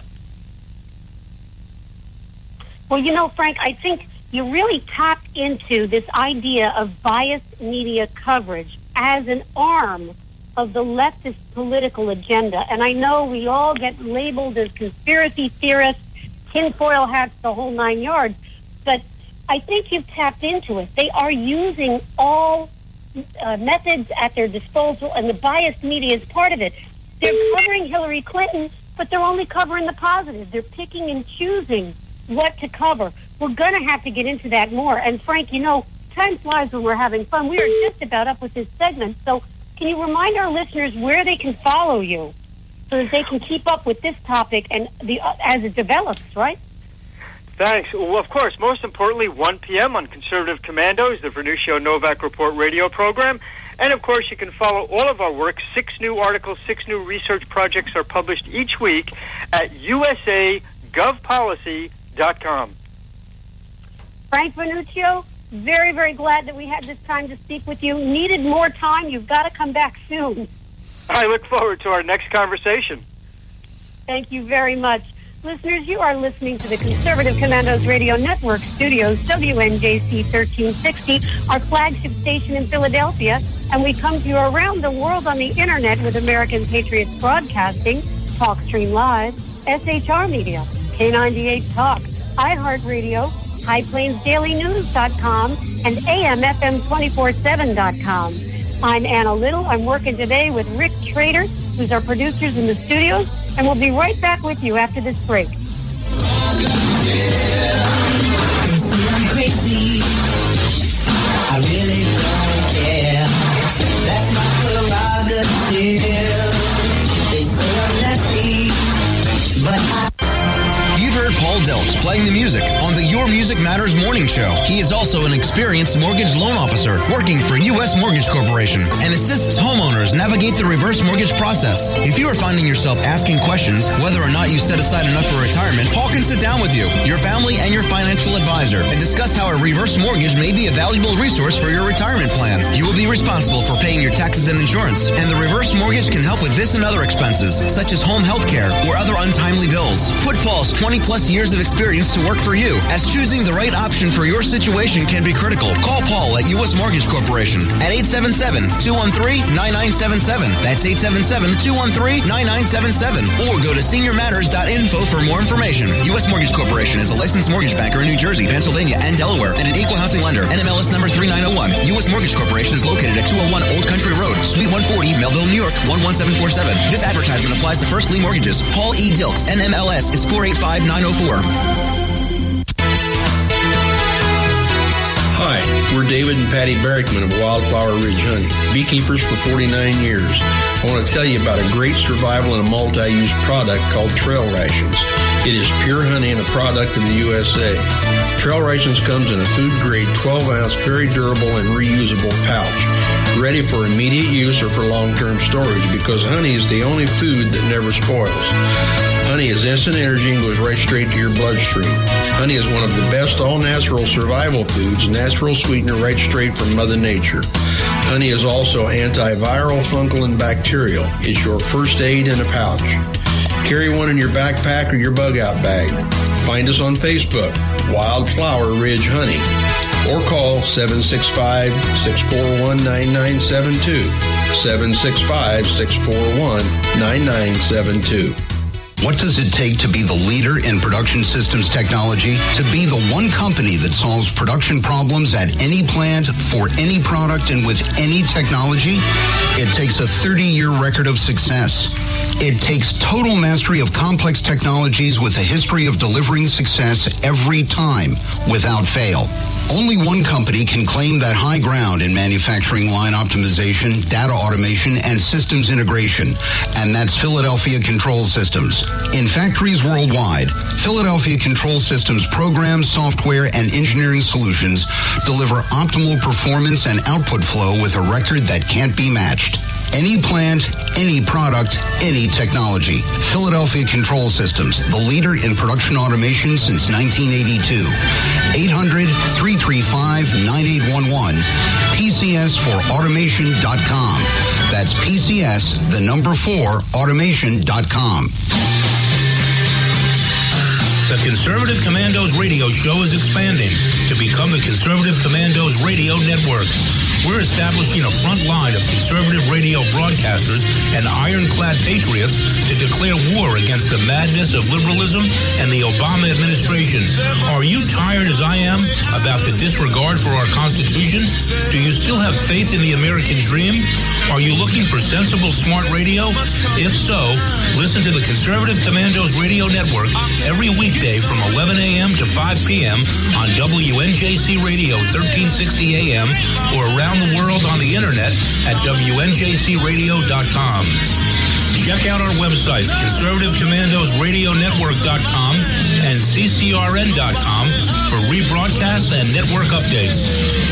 Well, you know, Frank, I think you really tapped into this idea of biased media coverage as an arm of the leftist political agenda. And I know we all get labeled as conspiracy theorists, tinfoil hats, the whole 9 yards, but I think you've tapped into it. They are using all methods at their disposal, and the biased media is part of it. They're covering Hillary Clinton, but they're only covering the positive. They're picking and choosing what to cover. We're going to have to get into that more. And Frank, you know, time flies when we're having fun. We are just about up with this segment. So can you remind our listeners where they can follow you so that they can keep up with this topic and as it develops, right? Thanks. Well, of course, most importantly, 1 p.m. on Conservative Commandos, the Vernuccio Novak Report radio program. And, of course, you can follow all of our work. 6 new articles, 6 new research projects are published each week at usagovpolicy.com. Frank Vernuccio, very, very glad that we had this time to speak with you. Needed more time. You've got to come back soon. I look forward to our next conversation. Thank you very much. Listeners, you are listening to the Conservative Commandos Radio Network Studios, WNJC 1360, our flagship station in Philadelphia, and we come to you around the world on the Internet with American Patriots Broadcasting, TalkStream Live, SHR Media, K98 Talk, iHeartRadio, HighPlainsDailyNews.com, and AMFM247.com. I'm Anna Little. I'm working today with Rick Trader, who's our producers in the studios, and we'll be right back with you after this break. They say I'm crazy. I really don't care. That's my prerogative. They say I'm nasty, but You've heard Paul Delps playing the music on the Your Music Matters morning show. He is also an experienced mortgage loan officer working for U.S. Mortgage Corporation and assists homeowners navigate the reverse mortgage process. If you are finding yourself asking questions whether or not you set aside enough for retirement, Paul can sit down with you, your family, and your financial advisor and discuss how a reverse mortgage may be a valuable resource for your retirement plan. You will be responsible for paying your taxes and insurance, and the reverse mortgage can help with this and other expenses, such as home health care or other untimely bills. Put Paul's 20-plus years of experience to work for you, as choosing the right option for your situation can be critical. Call Paul at U.S. Mortgage Corporation at 877-213-9977. That's 877-213-9977. Or go to seniormatters.info for more information. U.S. Mortgage Corporation is a licensed mortgage banker in New Jersey, Pennsylvania, and Delaware, and an equal housing lender. NMLS number 3901. U.S. Mortgage Corporation is located at 201 Old Country Road, Suite 140, Melville, New York, 11747. This advertisement applies to first lien mortgages. Paul E. Dilks, NMLS is 485904. Hi, we're David and Patty Barrickman of Wildflower Ridge Honey, beekeepers for 49 years. I want to tell you about a great survival and a multi-use product called Trail Rations. It is pure honey and a product of the USA. Trail Rations comes in a food-grade 12-ounce, very durable and reusable pouch, ready for immediate use or for long-term storage because honey is the only food that never spoils. Honey is instant energy and goes right straight to your bloodstream. Honey is one of the best all-natural survival foods, natural sweetener right straight from Mother Nature. Honey is also antiviral, fungal, and bacterial. It's your first aid in a pouch. Carry one in your backpack or your bug-out bag. Find us on Facebook, Wildflower Ridge Honey, or call 765-641-9972, 765-641-9972. What does it take to be the leader in production systems technology? To be the one company that solves production problems at any plant, for any product, and with any technology? It takes a 30-year record of success. It takes total mastery of complex technologies with a history of delivering success every time, without fail. Only one company can claim that high ground in manufacturing line optimization, data automation, and systems integration, and that's Philadelphia Control Systems. In factories worldwide, Philadelphia Control Systems programs, software, and engineering solutions deliver optimal performance and output flow with a record that can't be matched. Any plant, any product, any technology. Philadelphia Control Systems, the leader in production automation since 1982. 800-335-9811. PCS4automation.com. That's PCS, the number 4, automation.com. The Conservative Commandos radio show is expanding to become the Conservative Commandos Radio Network. We're establishing a front line of conservative radio broadcasters and ironclad patriots to declare war against the madness of liberalism and the Obama administration. Are you tired, as I am, about the disregard for our Constitution? Do you still have faith in the American dream? Are you looking for sensible, smart radio? If so, listen to the Conservative Commandos Radio Network every weekday from 11 a.m. to 5 p.m. on WNJC Radio 1360 a.m. or around the world on the internet at WNJCradio.com. Check out our websites, ConservativeCommandosRadioNetwork.com and CCRN.com for rebroadcasts and network updates.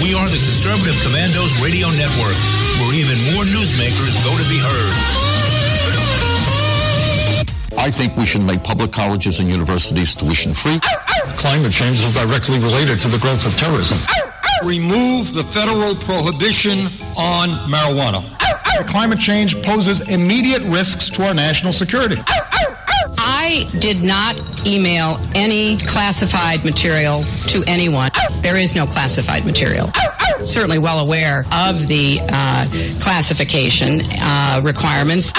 We are the Conservative Commandos Radio Network, where even more newsmakers go to be heard. I think we should make public colleges and universities tuition-free. Climate change is directly related to the growth of terrorism. Remove the federal prohibition on marijuana. Climate change poses immediate risks to our national security. I I did not email any classified material to anyone. There is no classified material. Certainly well aware of the classification requirements.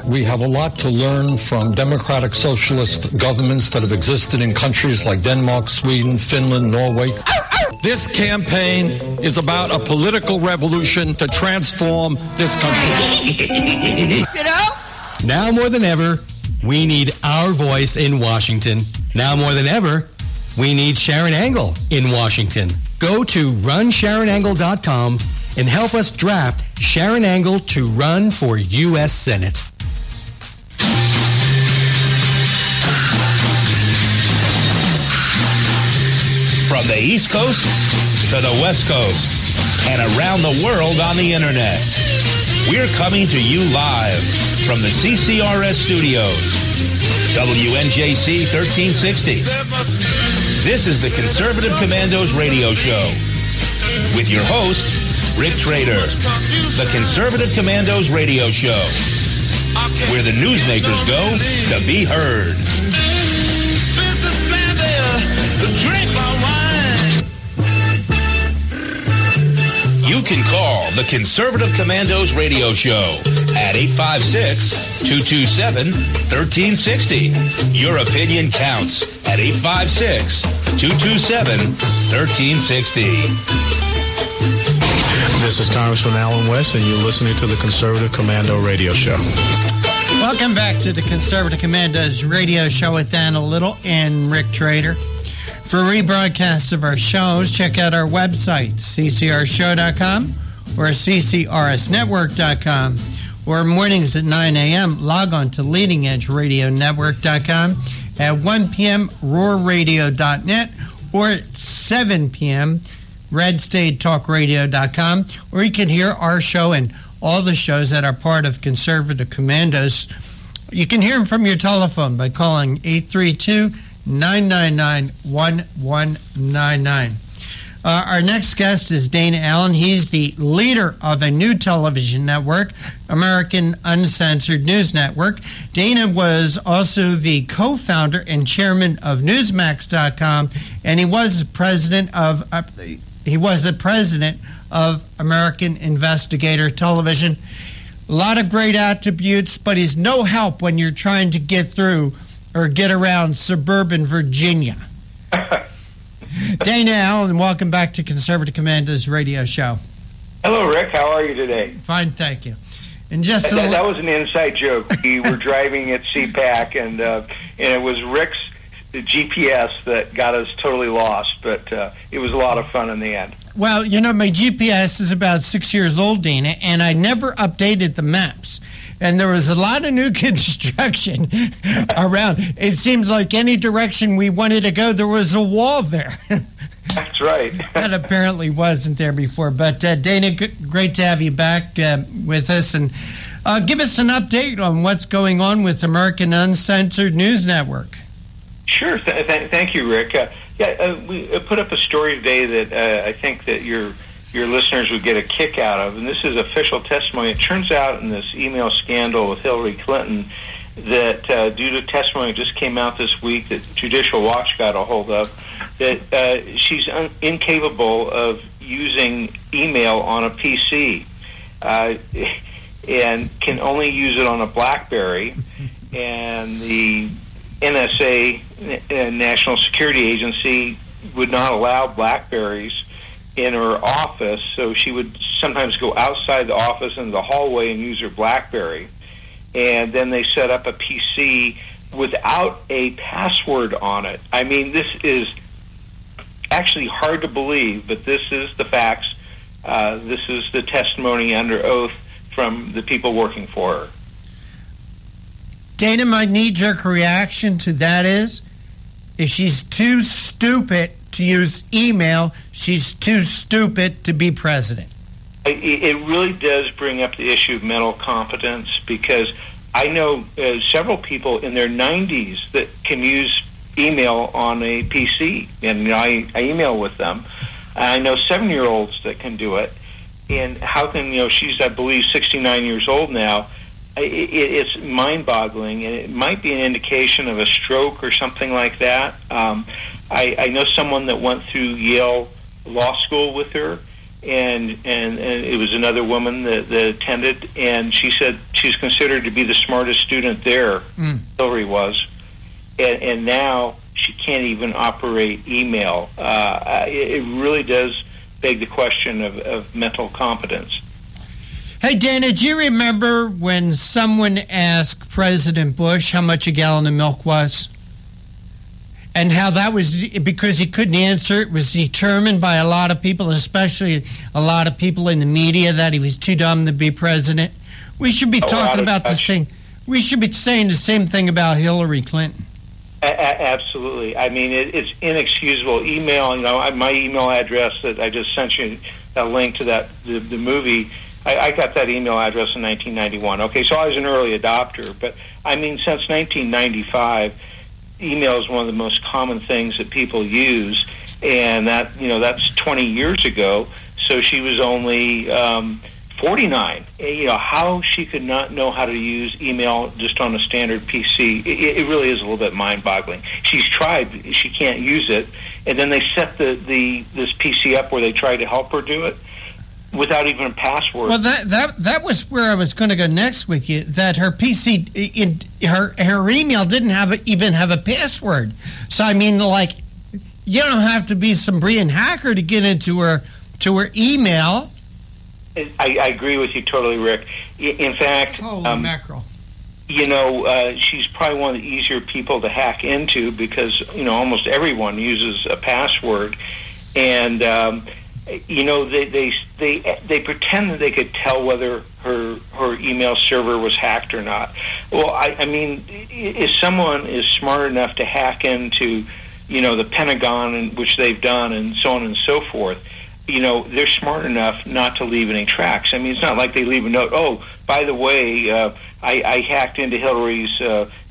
We have a lot to learn from democratic socialist governments that have existed in countries like Denmark, Sweden, Finland, Norway. This campaign is about a political revolution to transform this country. You know? Now more than ever, we need our voice in Washington. Now more than ever, we need Sharon Angle in Washington. Go to runsharonangle.com and help us draft Sharon Angle to run for U.S. Senate. From the East Coast to the West Coast and around the world on the internet, we're coming to you live from the CCRS studios. WNJC 1360. This is the Conservative Commandos radio show with your host, Rick Trader. The Conservative Commandos radio show, where the newsmakers go to be heard. You can call the Conservative Commandos radio show at 856-227-1360. Your opinion counts at 856-227-1360. This is Congressman Alan West, and you're listening to the Conservative Commando radio show. Welcome back to the Conservative Commandos radio show with Dan Little and Rick Trader. For rebroadcasts of our shows, check out our website, ccrshow.com or ccrsnetwork.com, or mornings at 9 a.m., log on to leadingedgeradionetwork.com, at 1 p.m., roarradio.net, or at 7 p.m., redstatetalkradio.com, or you can hear our show and all the shows that are part of Conservative Commandos. You can hear them from your telephone by calling 832-999-1199. Our next guest is Dana Allen. He's the leader of a new television network, American Uncensored News Network. Dana was also the co-founder and chairman of Newsmax.com, and he was the president of American Investigator Television. A lot of great attributes, but he's no help when you're trying to get through or get around suburban Virginia. Dana Allen, welcome back to Conservative Commandos radio show. Hello, Rick. How are you today? Fine, thank you. And just that was an inside joke. We were driving at CPAC, and it was Rick's GPS that got us totally lost, but it was a lot of fun in the end. Well, you know, my GPS is about 6 years old, Dana, and I never updated the maps. And there was a lot of new construction around. It seems like any direction we wanted to go, there was a wall there. That's right. That apparently wasn't there before. But, Dana, great to have you back with us. And give us an update on what's going on with American Uncensored News Network. Sure. Thank you, Rick. We put up a story today that I think that your listeners would get a kick out of, and this is official testimony. It turns out in this email scandal with Hillary Clinton that due to testimony that just came out this week that Judicial Watch got a hold of, that she's incapable of using email on a PC and can only use it on a BlackBerry, and the NSA, National Security Agency, would not allow BlackBerries in her office, so she would sometimes go outside the office into the hallway and use her BlackBerry. And then they set up a PC without a password on it. I mean, this is actually hard to believe, but this is the facts. This is the testimony under oath from the people working for her. Dana, my knee-jerk reaction to that is, if she's too stupid to use email, she's too stupid to be president. It really does bring up the issue of mental competence, because I know several people in their 90s that can use email on a PC, and I email with them. I know 7-year-olds that can do it, and how can, she's, I believe, 69 years old now. it's mind-boggling, and it might be an indication of a stroke or something like that. I know someone that went through Yale Law School with her, and it was another woman that attended, and she said she's considered to be the smartest student there. Hillary was, and now she can't even operate email. It really does beg the question of mental competence. Hey, Dana, do you remember when someone asked President Bush how much a gallon of milk was? And how that was, because he couldn't answer, it was determined by a lot of people, especially a lot of people in the media, that he was too dumb to be president. We should be talking about the same. We should be saying the same thing about Hillary Clinton. Absolutely. I mean, it's inexcusable. Email, my email address that I just sent you, that link to the movie, I got that email address in 1991. Okay, so I was an early adopter, but I mean, since 1995, email is one of the most common things that people use, and that's 20 years ago. So she was only 49. How she could not know how to use email just on a standard PC, it really is a little bit mind-boggling. She's tried, she can't use it, and then they set this PC up where they tried to help her do it without even a password. Well, that was where I was going to go next with you. That her PC, her email didn't even have a password. So I mean, like, you don't have to be some brilliant hacker to get into her email. I agree with you totally, Rick. In fact, holy mackerel. She's probably one of the easier people to hack into because almost everyone uses a password, and they pretend that they could tell whether her email server was hacked or not. Well, I mean, if someone is smart enough to hack into, the Pentagon, which they've done, and so on and so forth, they're smart enough not to leave any tracks. I mean, it's not like they leave a note. Oh, by the way, I hacked into Hillary's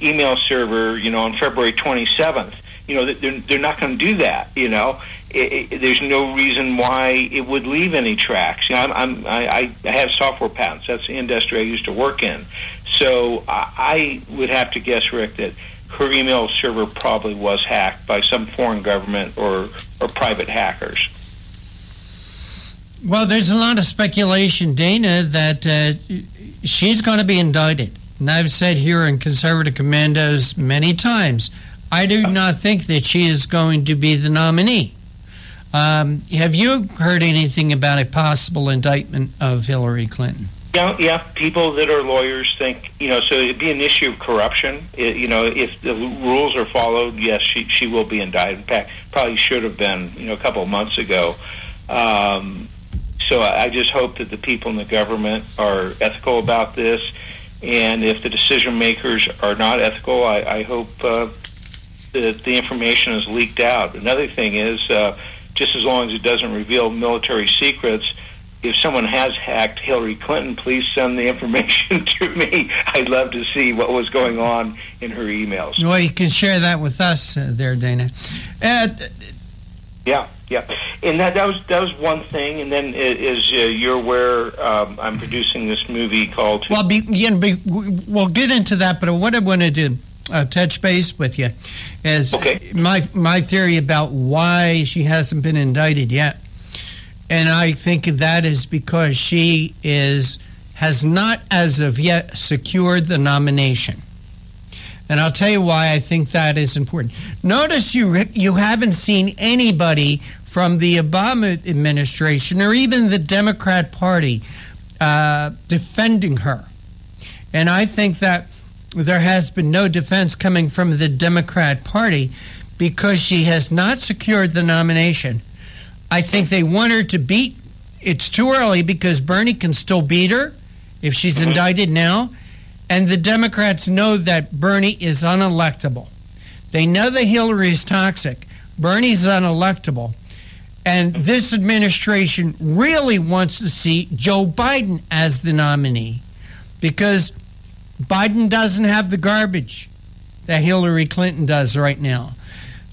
email server, on February 27th. They're not going to do that. There's no reason why it would leave any tracks. I have software patents. That's the industry I used to work in. So I would have to guess, Rick, that her email server probably was hacked by some foreign government or private hackers. Well, there's a lot of speculation, Dana, that she's going to be indicted. And I've said here in Conservative Commandos many times, I do not think that she is going to be the nominee. Have you heard anything about a possible indictment of Hillary Clinton? Yeah. People that are lawyers think, so it'd be an issue of corruption. If the rules are followed, yes, she will be indicted. In fact, probably should have been, a couple of months ago. So I just hope that the people in the government are ethical about this. And if the decision makers are not ethical, I hope that the information is leaked out. Another thing is, just as long as it doesn't reveal military secrets, if someone has hacked Hillary Clinton, please send the information to me. I'd love to see what was going on in her emails. Well, you can share that with us there, Dana. Yeah. And that was one thing. And then, as you're aware, I'm producing this movie called... Well, we'll get into that, but what I wanted to touch base with you is my theory about why she hasn't been indicted yet. And I think that is because she has not, as of yet, secured the nomination. And I'll tell you why I think that is important. Notice you haven't seen anybody from the Obama administration or even the Democrat Party defending her. And I think that there has been no defense coming from the Democrat Party because she has not secured the nomination. I think they want her to beat. It's too early because Bernie can still beat her if she's indicted now. And the Democrats know that Bernie is unelectable. They know that Hillary is toxic. Bernie's unelectable. And this administration really wants to see Joe Biden as the nominee because Biden doesn't have the garbage that Hillary Clinton does right now.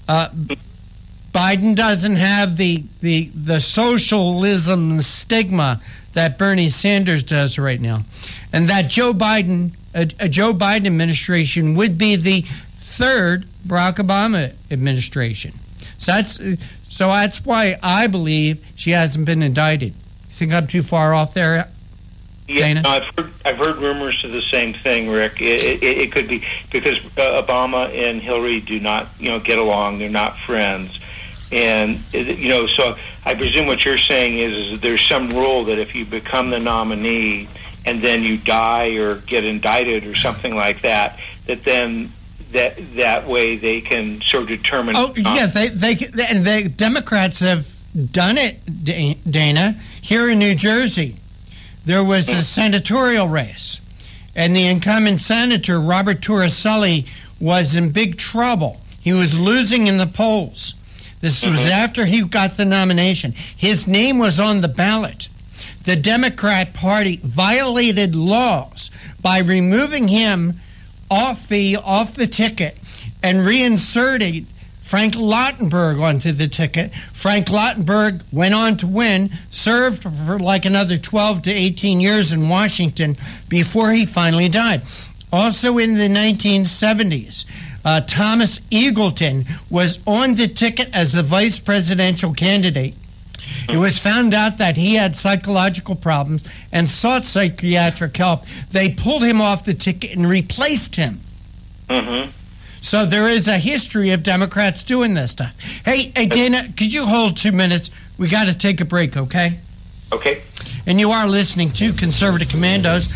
Biden doesn't have the socialism stigma that Bernie Sanders does right now. And that Joe Biden a Joe Biden administration would be the third Barack Obama administration. So that's why I believe she hasn't been indicted. You think I'm too far off there, Dana? Yeah, I've heard rumors of the same thing, Rick. It could be because Obama and Hillary do not, get along. They're not friends, and so I presume what you're saying is that there's some rule that if you become the nominee and then you die or get indicted or something like that, then that way they can sort of determine. Oh, yes, the Democrats have done it, Dana. Here in New Jersey, there was a senatorial race, and the incumbent senator, Robert Torricelli, was in big trouble. He was losing in the polls. This was after he got the nomination. His name was on the ballot. The Democrat Party violated laws by removing him off the ticket and reinserting Frank Lautenberg onto the ticket. Frank Lautenberg went on to win, served for like another 12 to 18 years in Washington before he finally died. Also in the 1970s, Thomas Eagleton was on the ticket as the vice presidential candidate. It was found out that he had psychological problems and sought psychiatric help. They pulled him off the ticket and replaced him. Mm-hmm. So there is a history of Democrats doing this stuff. Hey, Dana, could you hold 2 minutes? We got to take a break, okay? Okay. And you are listening to Conservative Commandos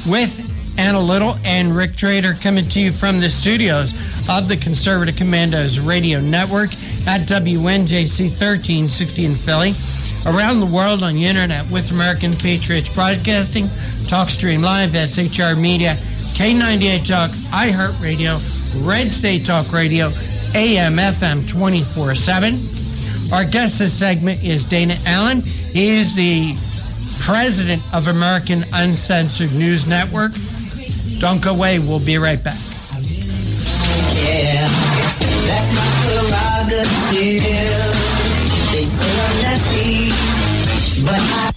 with Anna Little and Rick Trader coming to you from the studios of the Conservative Commandos Radio Network at WNJC 1360 in Philly. Around the world on the internet with American Patriots Broadcasting, TalkStream Live, SHR Media, K98 Talk, iHeartRadio, Red State Talk Radio, AM, FM 24/7. Our guest this segment is Dana Allen. He is the president of American Uncensored News Network. Don't go away. We'll be right back. Yeah, that's my prerogative. They say I'm nasty, but I...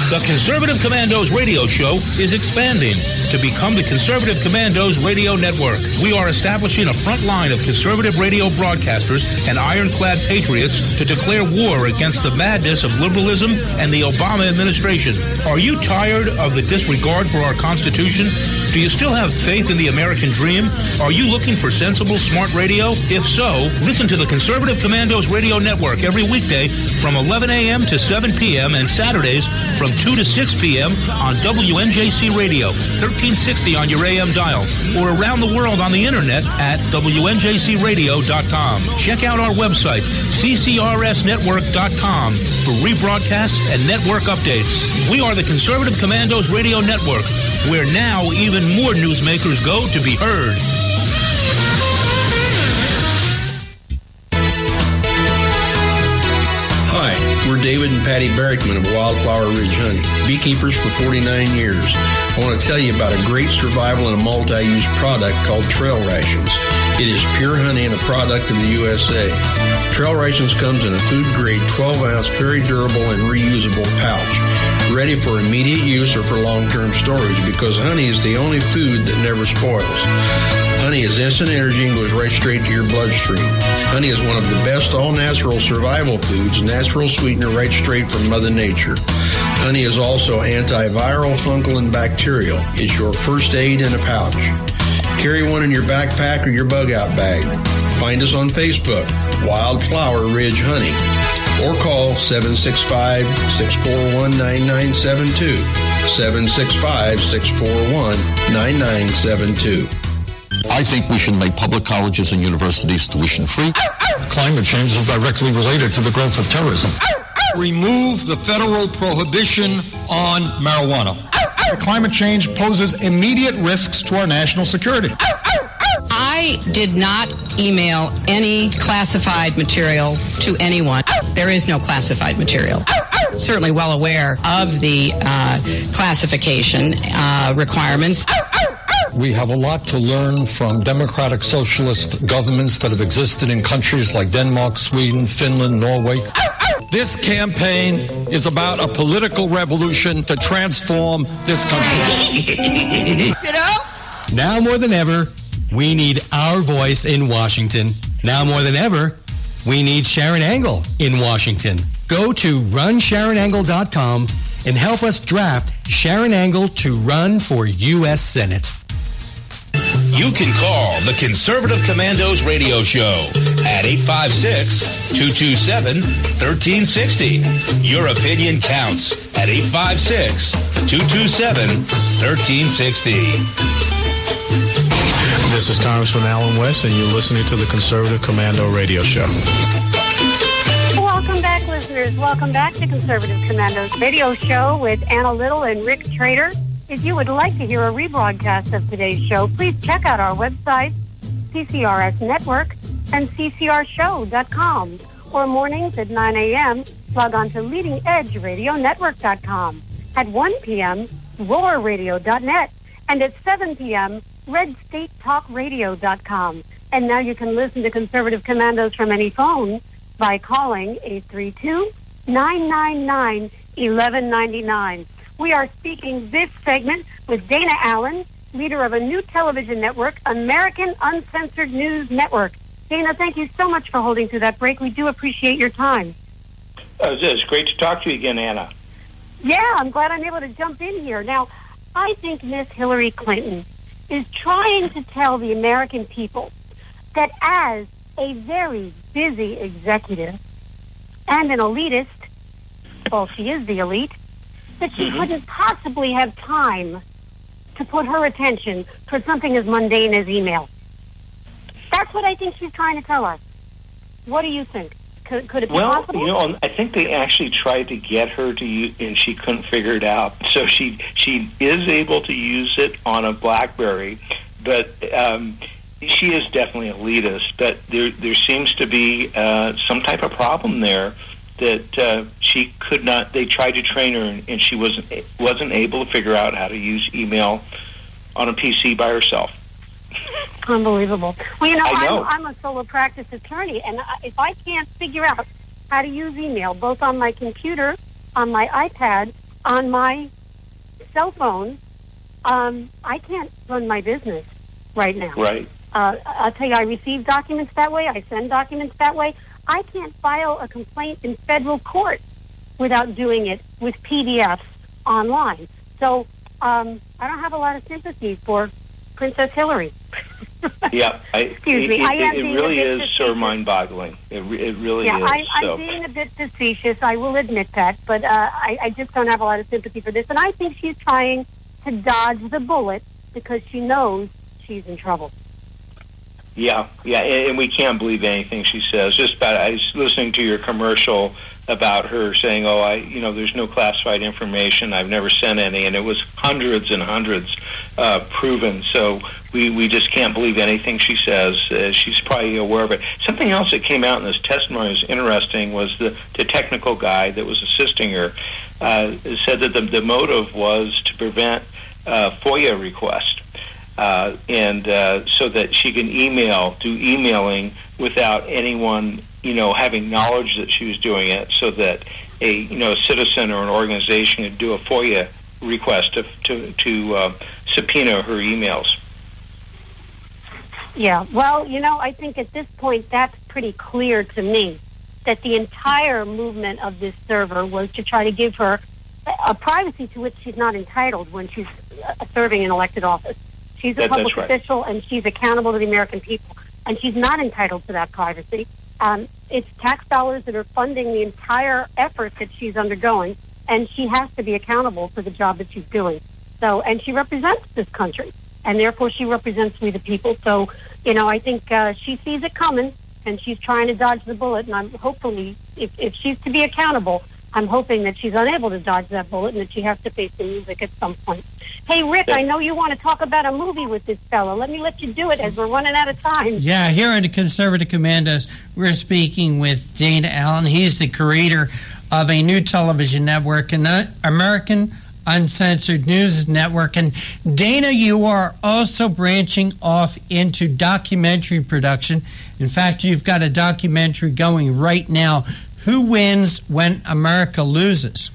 The Conservative Commandos radio show is expanding to become the Conservative Commandos Radio Network. We are establishing a front line of conservative radio broadcasters and ironclad patriots to declare war against the madness of liberalism and the Obama administration. Are you tired of the disregard for our Constitution? Do you still have faith in the American dream? Are you looking for sensible, smart radio? If so, listen to the Conservative Commandos Radio Network every weekday from 11 a.m. to 7 p.m. and Saturdays from 2 to 6 p.m. on WNJC Radio, 1360 on your AM dial, or around the world on the internet at WNJCradio.com. Check out our website, CCRSnetwork.com, for rebroadcasts and network updates. We are the Conservative Commandos Radio Network, where now even more newsmakers go to be heard. We're David and Patty Barrickman of Wildflower Ridge Honey, beekeepers for 49 years. I want to tell you about a great survival and a multi-use product called Trail Rations. It is pure honey and a product of the USA. Trail Rations comes in a food-grade 12-ounce, very durable and reusable pouch, ready for immediate use or for long-term storage because honey is the only food that never spoils. Honey is instant energy and goes right straight to your bloodstream. Honey is one of the best all-natural survival foods, natural sweetener right straight from Mother Nature. Honey is also antiviral, fungal, and bacterial. It's your first aid in a pouch. Carry one in your backpack or your bug-out bag. Find us on Facebook, Wildflower Ridge Honey, or call 765-641-9972, 765-641-9972. I think we should make public colleges and universities tuition-free. Climate change is directly related to the growth of terrorism. Remove the federal prohibition on marijuana. Climate change poses immediate risks to our national security. I did not email any classified material to anyone. There is no classified material. Certainly well aware of the classification requirements. We have a lot to learn from democratic socialist governments that have existed in countries like Denmark, Sweden, Finland, Norway. This campaign is about a political revolution to transform this country. Now more than ever, we need our voice in Washington. Now more than ever, we need Sharon Angle in Washington. Go to runsharonangle.com and help us draft Sharon Angle to run for U.S. Senate. You can call the Conservative Commandos radio show at 856-227-1360. Your opinion counts at 856-227-1360. This is Congressman Alan West, and you're listening to the Conservative Commando radio show. Welcome back, listeners. Welcome back to Conservative Commandos radio show with Anna Little and Rick Trader. If you would like to hear a rebroadcast of today's show, please check out our website, CCRS Network, and ccrshow.com. Or mornings at 9 a.m., log on to leadingedgeradionetwork.com. At 1 p.m., roarradio.net. And at 7 p.m., redstatetalkradio.com. And now you can listen to Conservative Commandos from any phone by calling 832-999-1199. We are speaking this segment with Dana Allen, leader of a new television network, American Uncensored News Network. Dana, thank you so much for holding through that break. We do appreciate your time. It's great to talk to you again, Anna. Yeah, I'm glad I'm able to jump in here. Now, I think Miss Hillary Clinton is trying to tell the American people that as a very busy executive and an elitist, well, she is the elite, that she couldn't possibly have time to put her attention for something as mundane as email. That's what I think she's trying to tell us. What do you think? Could it be possible? Well, I think they actually tried to get her to use, and she couldn't figure it out. So she is able to use it on a BlackBerry, but she is definitely elitist. But there seems to be some type of problem there that she could not. They tried to train her, and she wasn't able to figure out how to use email on a PC by herself. Unbelievable. Well, I'm a solo practice attorney, and if I can't figure out how to use email, both on my computer, on my iPad, on my cell phone, I can't run my business right now. Right. I'll tell you, I receive documents that way. I send documents that way. I can't file a complaint in federal court without doing it with PDFs online. So I don't have a lot of sympathy for Princess Hillary. Yeah, Excuse me. It really is sort of mind-boggling. It really is. I'm being a bit facetious. I will admit that, but I just don't have a lot of sympathy for this. And I think she's trying to dodge the bullet because she knows she's in trouble. Yeah, and we can't believe anything she says. I was listening to your commercial about her saying, there's no classified information. I've never sent any, and it was hundreds and hundreds proven. So we just can't believe anything she says. She's probably aware of it. Something else that came out in this testimony was interesting was the technical guy that was assisting her said that the motive was to prevent FOIA requests. So that she can do emailing without anyone, having knowledge that she was doing it, so that a citizen or an organization could do a FOIA request to subpoena her emails. Yeah, well, I think at this point that's pretty clear to me that the entire movement of this server was to try to give her a privacy to which she's not entitled when she's serving an elected office. She's a public official, and she's accountable to the American people, and she's not entitled to that privacy. It's tax dollars that are funding the entire effort that she's undergoing, and she has to be accountable for the job that she's doing. So, and she represents this country, and therefore she represents we the people. So, I think she sees it coming, and she's trying to dodge the bullet, and I'm hopefully, if she's to be accountable, I'm hoping that she's unable to dodge that bullet and that she has to face the music at some point. Hey, Rick, I know you want to talk about a movie with this fellow. Let me let you do it as we're running out of time. Yeah, here on the Conservative Commandos, we're speaking with Dana Allen. He's the creator of a new television network, an American Uncensored News Network. And Dana, you are also branching off into documentary production. In fact, you've got a documentary going right now. who wins when America loses?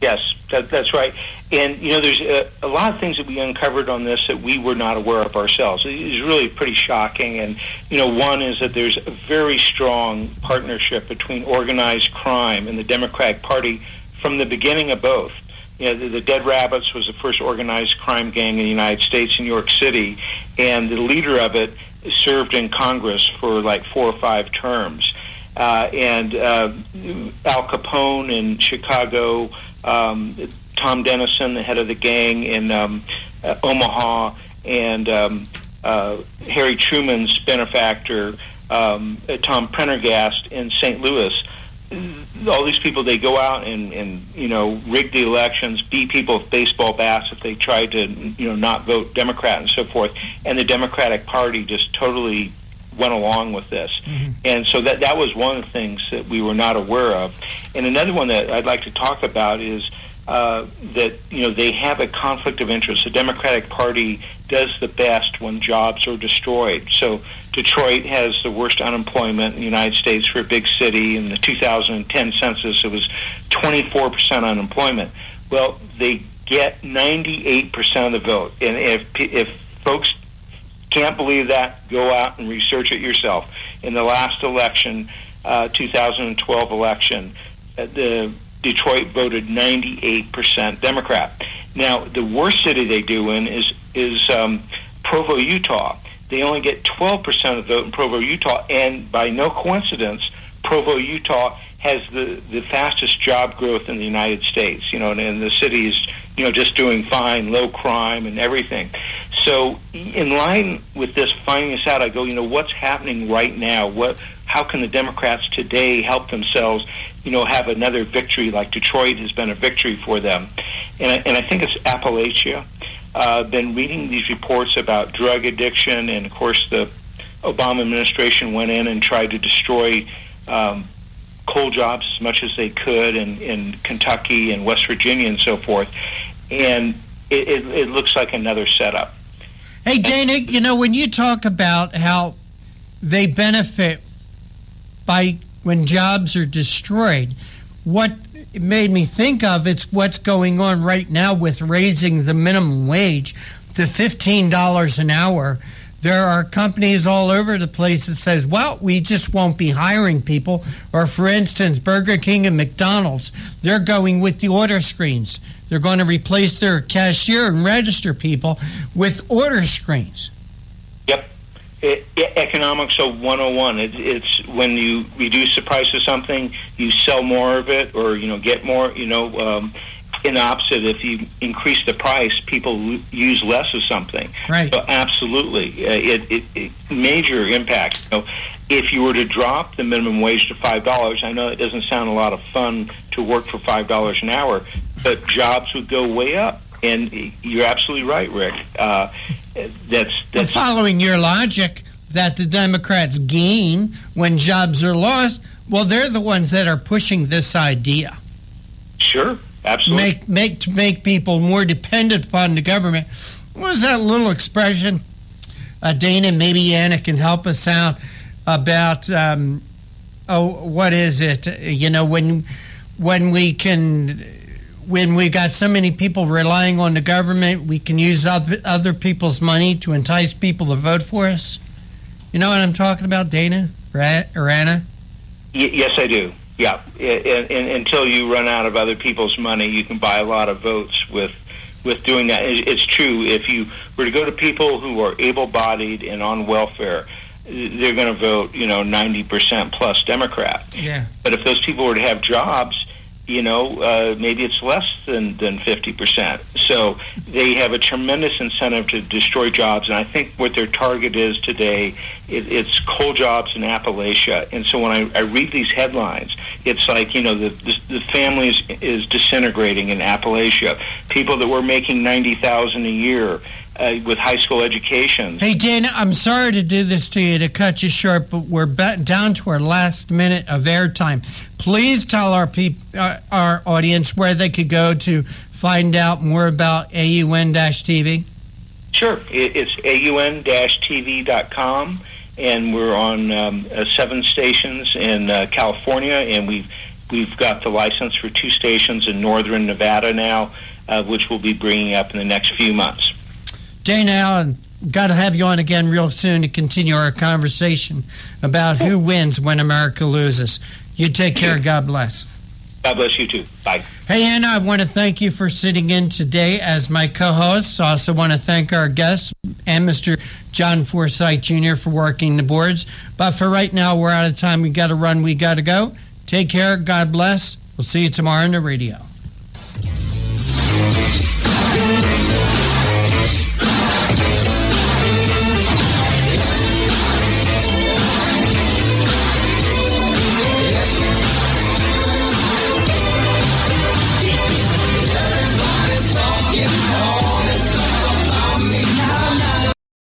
Yes, that's right. And, there's a lot of things that we uncovered on this that we were not aware of ourselves. It is really pretty shocking. And, one is that there's a very strong partnership between organized crime and the Democratic Party from the beginning of both. The Dead Rabbits was the first organized crime gang in the United States in New York City, and the leader of it served in Congress for like 4 or 5 terms. And Al Capone in Chicago, Tom Dennison, the head of the gang in Omaha, and Harry Truman's benefactor, Tom Prendergast in St. Louis. All these people, they go out and rig the elections, beat people with baseball bats if they tried to not vote Democrat and so forth. And the Democratic Party just totally went along with this. Mm-hmm. And so that was one of the things that we were not aware of. And another one that I'd like to talk about is that they have a conflict of interest. The Democratic Party does the best when jobs are destroyed. So Detroit has the worst unemployment in the United States for a big city. In the 2010 census, it was 24% unemployment. Well, they get 98% of the vote. And if folks can't believe that, go out and research it yourself. In the last election, 2012 election, the Detroit voted 98% Democrat. Now, the worst city they do in is Provo, Utah. They only get 12% of the vote in Provo, Utah, and by no coincidence, Provo, Utah has the fastest job growth in the United States. And the city is just doing fine, low crime and everything. So in line with this, finding this out, I go, what's happening right now? How can the Democrats today help themselves, have another victory like Detroit has been a victory for them? And I think it's Appalachia. Been reading these reports about drug addiction, and of course the Obama administration went in and tried to destroy coal jobs as much as they could in Kentucky and West Virginia and so forth. And it looks like another setup. Hey, Dana, when you talk about how they benefit by when jobs are destroyed, what it made me think of, it's what's going on right now with raising the minimum wage to $15 an hour. There are companies all over the place that says, well, we just won't be hiring people. Or, for instance, Burger King and McDonald's, they're going with the order screens. They're going to replace their cashier and register people with order screens. Yep. Economics of 101. It's when you reduce the price of something, you sell more of it, or get more. In the opposite, if you increase the price, people use less of something. Right. So absolutely, it major impact. If you were to drop the minimum wage to $5, I know it doesn't sound a lot of fun to work for $5 an hour, but jobs would go way up. And you're absolutely right, Rick. That's following your logic that the Democrats gain when jobs are lost. Well, they're the ones that are pushing this idea. Sure, absolutely. Make people more dependent upon the government. What was that little expression, Dana? Maybe Anna can help us out about. What is it? When we got so many people relying on the government, we can use other people's money to entice people to vote for us. You know what I'm talking about, Dana or Anna? Yes, I do. Yeah, and until you run out of other people's money, you can buy a lot of votes with doing that. It's true. If you were to go to people who are able-bodied and on welfare, they're going to vote, 90% plus Democrat. Yeah. But if those people were to have jobs, maybe it's less than 50%. So they have a tremendous incentive to destroy jobs. And I think what their target is today, it's coal jobs in Appalachia. And so when I read these headlines, it's like, the family is disintegrating in Appalachia. People that were making $90,000 a year with high school educations. Hey, Dana, I'm sorry to do this to you, to cut you short, but we're down to our last minute of airtime. Please tell our audience where they could go to find out more about AUN-TV. Sure. It's AUN-TV.com, and we're on 7 stations in California, and we've got the license for 2 stations in northern Nevada now, which we'll be bringing up in the next few months. Dana Allen, got to have you on again real soon to continue our conversation about who wins when America loses. You take care. God bless. God bless you too. Bye. Hey, Anna, I want to thank you for sitting in today as my co-host. I also want to thank our guests and Mr. John Forsythe Jr. for working the boards. But for right now, we're out of time. We got to run. We got to go. Take care. God bless. We'll see you tomorrow on the radio.